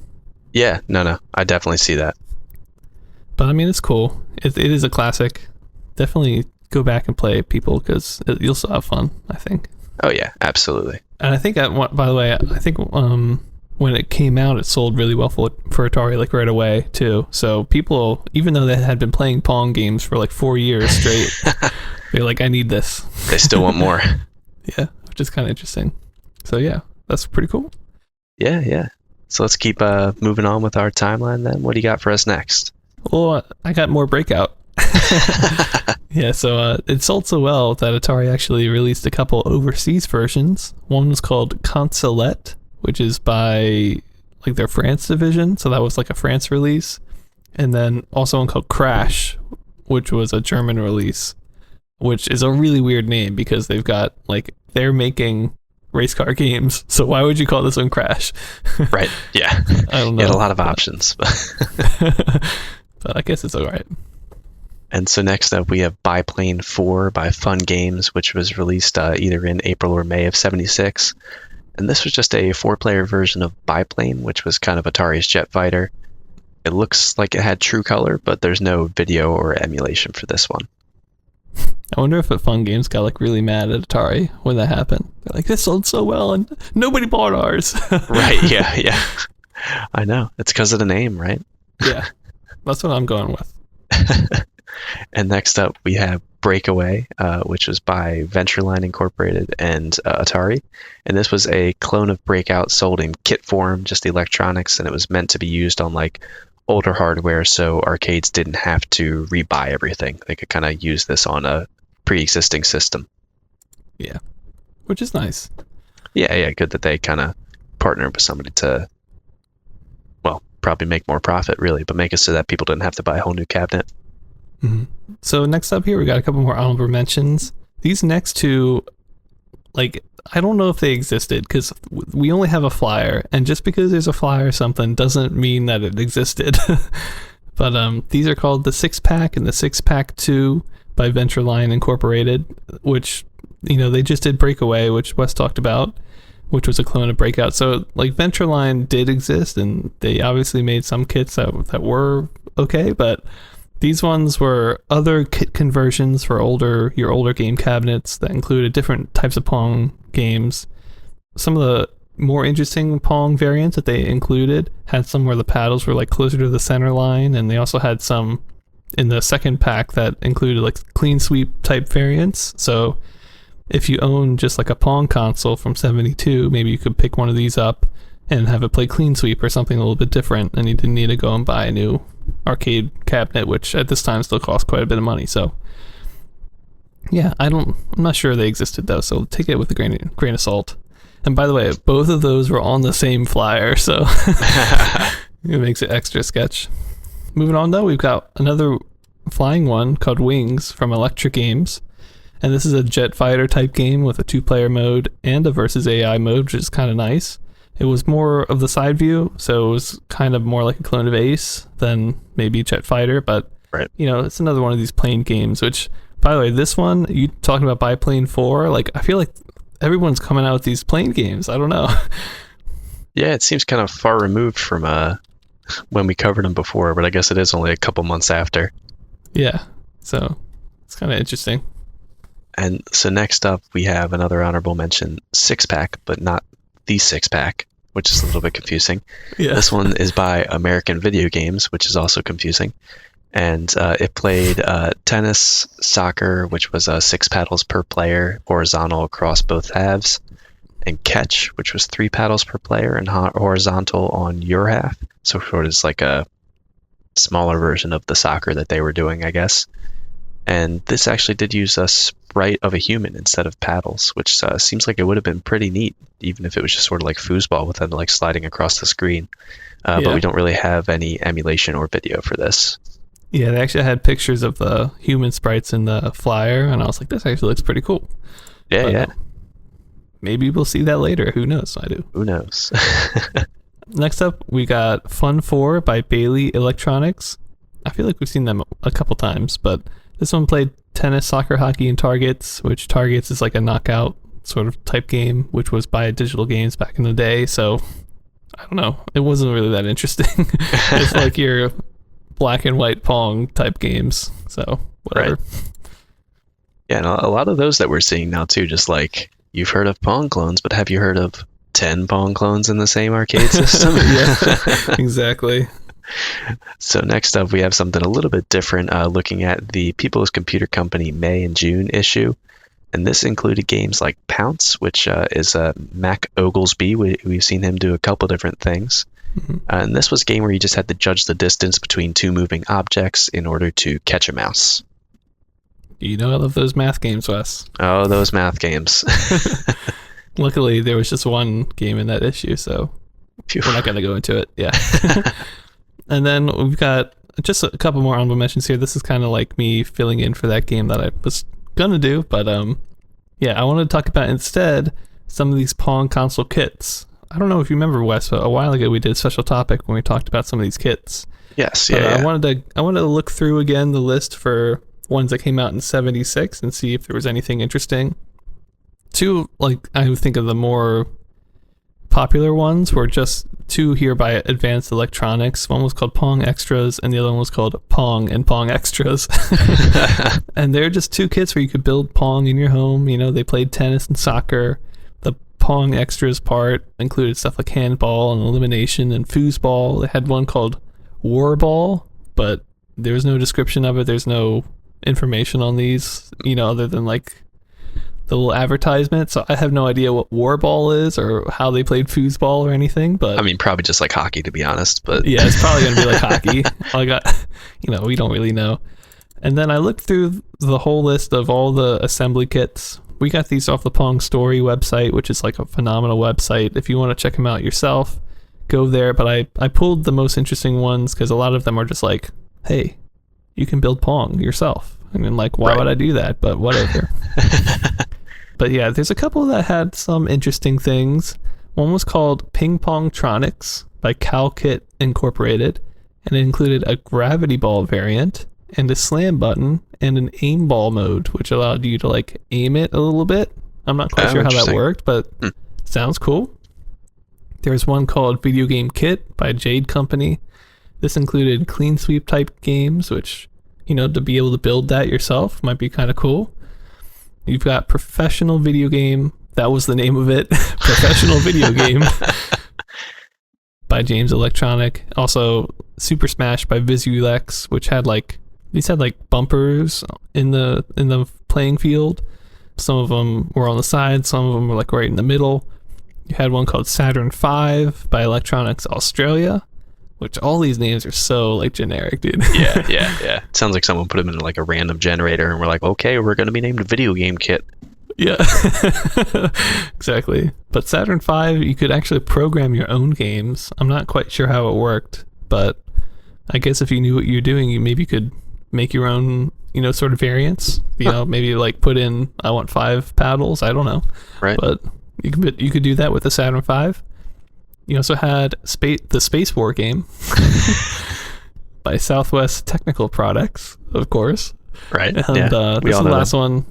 Yeah, no, I definitely see that. But I mean, it's cool. It is a classic. Definitely go back and play it, people, because you'll still have fun, I think. Oh yeah, absolutely. And I think by the way, I think when it came out, it sold really well for Atari, like right away too. So people, even though they had been playing Pong games for like 4 years straight, they're like, I need this. They still want more. Yeah, which is kind of interesting. So yeah, that's pretty cool. Yeah. So let's keep moving on with our timeline then. What do you got for us next? Well, I got more Breakout. Yeah, so it sold so well that Atari actually released a couple overseas versions. One was called Consolette, which is by like their France division, so that was like a France release. And then also one called Crash, which was a German release, which is a really weird name because they're making race car games, so why would you call this one Crash? Right, yeah. I don't know. You had a lot of options. But I guess it's alright. And so next up, we have Biplane 4 by Fun Games, which was released either in April or May of '76. And this was just a 4-player version of Biplane, which was kind of Atari's jet fighter. It looks like it had true color, but there's no video or emulation for this one. I wonder if Fun Games got like really mad at Atari when that happened. They're like, this sold so well and nobody bought ours. Right, yeah. I know. It's because of the name, right? Yeah, that's what I'm going with. And next up, we have Breakaway, which was by Ventureline Incorporated and Atari. And this was a clone of Breakout sold in kit form, just the electronics, and it was meant to be used on like older hardware, so arcades didn't have to rebuy everything. They could kind of use this on a pre-existing system. Yeah, which is nice. Yeah, good that they kind of partnered with somebody to, well, probably make more profit, really, but make it so that people didn't have to buy a whole new cabinet. Mm-hmm. So next up here, we got a couple more honorable mentions. These next two, like, I don't know if they existed because we only have a flyer, and just because there's a flyer or something doesn't mean that it existed. But these are called the 6-Pack and the 6-Pack 2 by Ventureline Incorporated, which, you know, they just did Breakaway, which Wes talked about, which was a clone of Breakout. So, like, Ventureline did exist, and they obviously made some kits that were okay, but these ones were other kit conversions for your older game cabinets that included different types of Pong games. Some of the more interesting Pong variants that they included had some where the paddles were like closer to the center line, and they also had some in the second pack that included like clean sweep type variants. So if you own just like a Pong console from '72, maybe you could pick one of these up and have it play clean sweep or something a little bit different, and you didn't need to go and buy a new arcade cabinet, which at this time still cost quite a bit of money. So yeah, I'm not sure they existed though, so take it with a grain of salt. And by the way, both of those were on the same flyer, so it makes it extra sketch. Moving on though, we've got another flying one called Wings from Electric Games, and this is a jet fighter type game with a 2-player mode and a versus AI mode, which is kind of nice. It was more of the side view, so it was kind of more like a clone of Ace than maybe Jet Fighter, but right. You know, it's another one of these plane games, which, by the way, this one, you talking about Biplane 4, like, I feel like everyone's coming out with these plane games. I don't know. Yeah, it seems kind of far removed from when we covered them before, but I guess it is only a couple months after. Yeah, so it's kind of interesting. And so next up, we have another honorable mention, 6-Pack, but not the 6-Pack, which is a little bit confusing. Yeah. This one is by American Video Games, which is also confusing. And it played tennis, soccer, which was 6 paddles per player, horizontal across both halves, and catch, which was 3 paddles per player and horizontal on your half. So sort of like a smaller version of the soccer that they were doing, I guess. And this actually did use a sprite of a human instead of paddles, which seems like it would have been pretty neat, even if it was just sort of like foosball with them like sliding across the screen. But we don't really have any emulation or video for this. Yeah, they actually had pictures of the human sprites in the flyer, and I was like, this actually looks pretty cool. Yeah. Maybe we'll see that later. Who knows? I do. Who knows? Next up, we got Fun 4 by Bailey Electronics. I feel like we've seen them a couple times, but this one played tennis, soccer, hockey, and Targets, which Targets is like a knockout sort of type game, which was by Digital Games back in the day. So, I don't know. It wasn't really that interesting. It's like your black and white Pong type games. So, whatever. Right. Yeah, and a lot of those that we're seeing now, too, just like, you've heard of Pong clones, but have you heard of 10 Pong clones in the same arcade system? Yeah, exactly. So next up, we have something a little bit different, looking at the People's Computer Company May and June issue. And this included games like Pounce, which is Mac Oglesby. We've seen him do a couple different things. Mm-hmm. And this was a game where you just had to judge the distance between 2 moving objects in order to catch a mouse. You know I love those math games, Wes. Oh, those math games. Luckily, there was just one game in that issue, so we're not going to go into it. Yeah. And then we've got just a couple more honorable mentions here. This is kind of like me filling in for that game that I was going to do. But yeah, I wanted to talk about instead some of these Pong console kits. I don't know if you remember, Wes, but a while ago we did a special topic when we talked about some of these kits. Yes, But yeah. I wanted to look through again the list for ones that came out in '76 and see if there was anything interesting. Two, like I would think of the more popular ones were just two here by Advanced Electronics. One was called Pong Extras, and the other one was called Pong and Pong Extras. And they're just two kits where you could build Pong in your home. You know, they played tennis and soccer. The Pong Extras part included stuff like handball and elimination and foosball. They had one called War Ball, but there was no description of it. There's no information on these, you know, other than like the little advertisement. So I have no idea what War Ball is or how they played foosball or anything. But I mean, probably just like hockey, to be honest. But yeah, it's probably going to be like hockey. I got, you know, we don't really know. And then I looked through the whole list of all the assembly kits. We got these off the Pong Story website, which is like a phenomenal website. If you want to check them out yourself, go there. But I pulled the most interesting ones because a lot of them are just like, hey, you can build Pong yourself. I mean, like, why would I do that? But whatever. But yeah, there's a couple that had some interesting things. One was called Ping Pong Tronics by CalKit Incorporated, and it included a gravity ball variant and a slam button and an aim ball mode, which allowed you to like aim it a little bit. I'm not quite sure how that worked, but sounds cool. There's one called Video Game Kit by Jade Company. This included clean sweep type games, which, you know, to be able to build that yourself might be kind of cool. You've got Professional Video Game. That was the name of it. Professional Video Game by James Electronic. Also, Super Smash by Visulex, which had like, these had like bumpers in the playing field. Some of them were on the side. Some of them were like right in the middle. You had one called Saturn V by Electronics Australia, which all these names are so like generic, dude. yeah. It sounds like someone put them in like a random generator and we're like, okay, we're going to be named Video Game Kit. Yeah, exactly. But Saturn V, you could actually program your own games. I'm not quite sure how it worked, but I guess if you knew what you're doing, you maybe could make your own, you know, sort of variants. You know, maybe like put in, I want 5 paddles. I don't know. Right. But you could do that with the Saturn V. You also had the Space War game by Southwest Technical Products, of course. Right. And yeah. This is the last one.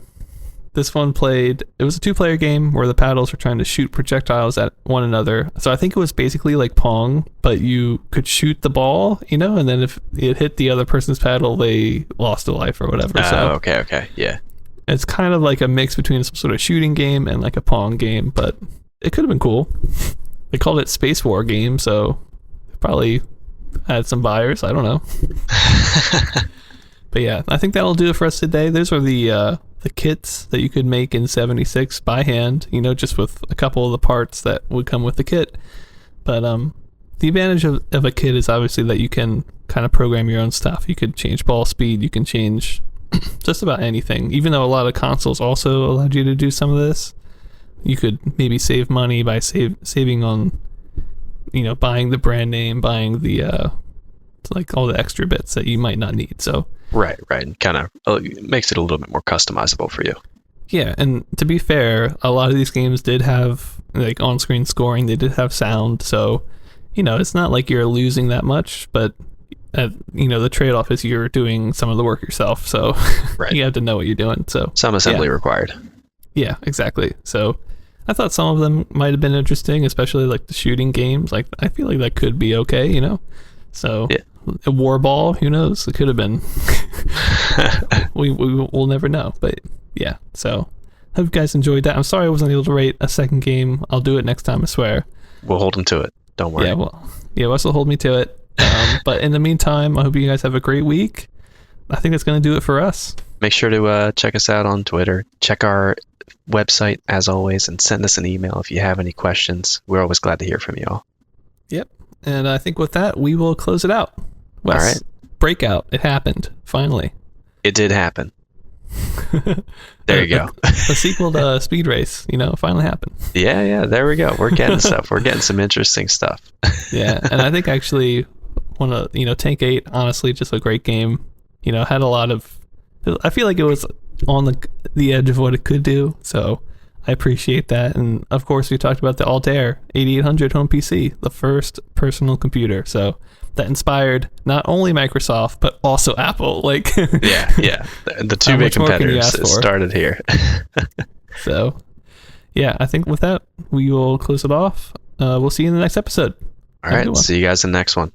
This one it was a 2-player game where the paddles were trying to shoot projectiles at one another. So I think it was basically like Pong, but you could shoot the ball, you know, and then if it hit the other person's paddle, they lost a life or whatever. So okay. Yeah. it's kind of like a mix between some sort of shooting game and like a Pong game, but it could have been cool. They called it Space War game, so probably had some buyers. I don't know. But yeah, I think that'll do it for us today. Those are the kits that you could make in '76 by hand, you know, just with a couple of the parts that would come with the kit. But the advantage of a kit is obviously that you can kind of program your own stuff. You could change ball speed, you can change just about anything. Even though a lot of consoles also allowed you to do some of this, you could maybe save money by saving on, you know, buying the brand name, buying the like all the extra bits that you might not need. So Right. Kind of makes it a little bit more customizable for you. yeah, and to be fair, a lot of these games did have like on-screen scoring. They did have sound, so you know it's not like you're losing that much. But you know the trade-off is you're doing some of the work yourself, so Right. you have to know what you're doing. So Some assembly required. yeah, exactly. So I thought some of them might have been interesting, especially like the shooting games. Like I feel like that could be okay, you know. So Yeah. a War Ball, who knows? It could have been. We'll never know. But yeah, so hope you guys enjoyed that. I'm sorry I wasn't able to rate a second game. I'll do it next time, I swear. We'll hold them to it. Don't worry. Yeah, Wes will hold me to it. But in the meantime, I hope you guys have a great week. I think that's going to do it for us. Make sure to check us out on Twitter. Check our website, as always, and send us an email if you have any questions. We're always glad to hear from you all. Yep. And I think with that, we will close it out. Wes, All right. Breakout. It happened. Finally. It did happen. There you go. A sequel to Speed Race, you know, finally happened. Yeah, there we go. We're getting stuff. We're getting some interesting stuff. Yeah, and I think actually Tank 8, honestly, just a great game. You know, had a lot of, I feel like it was on the edge of what it could do, so I appreciate that. And of course, we talked about the Altair 8800 home PC, the first personal computer. So that inspired not only Microsoft, but also Apple. Like, yeah. The two big competitors started here. So, yeah, I think with that, we will close it off. We'll see you in the next episode. All right. See you guys in the next one.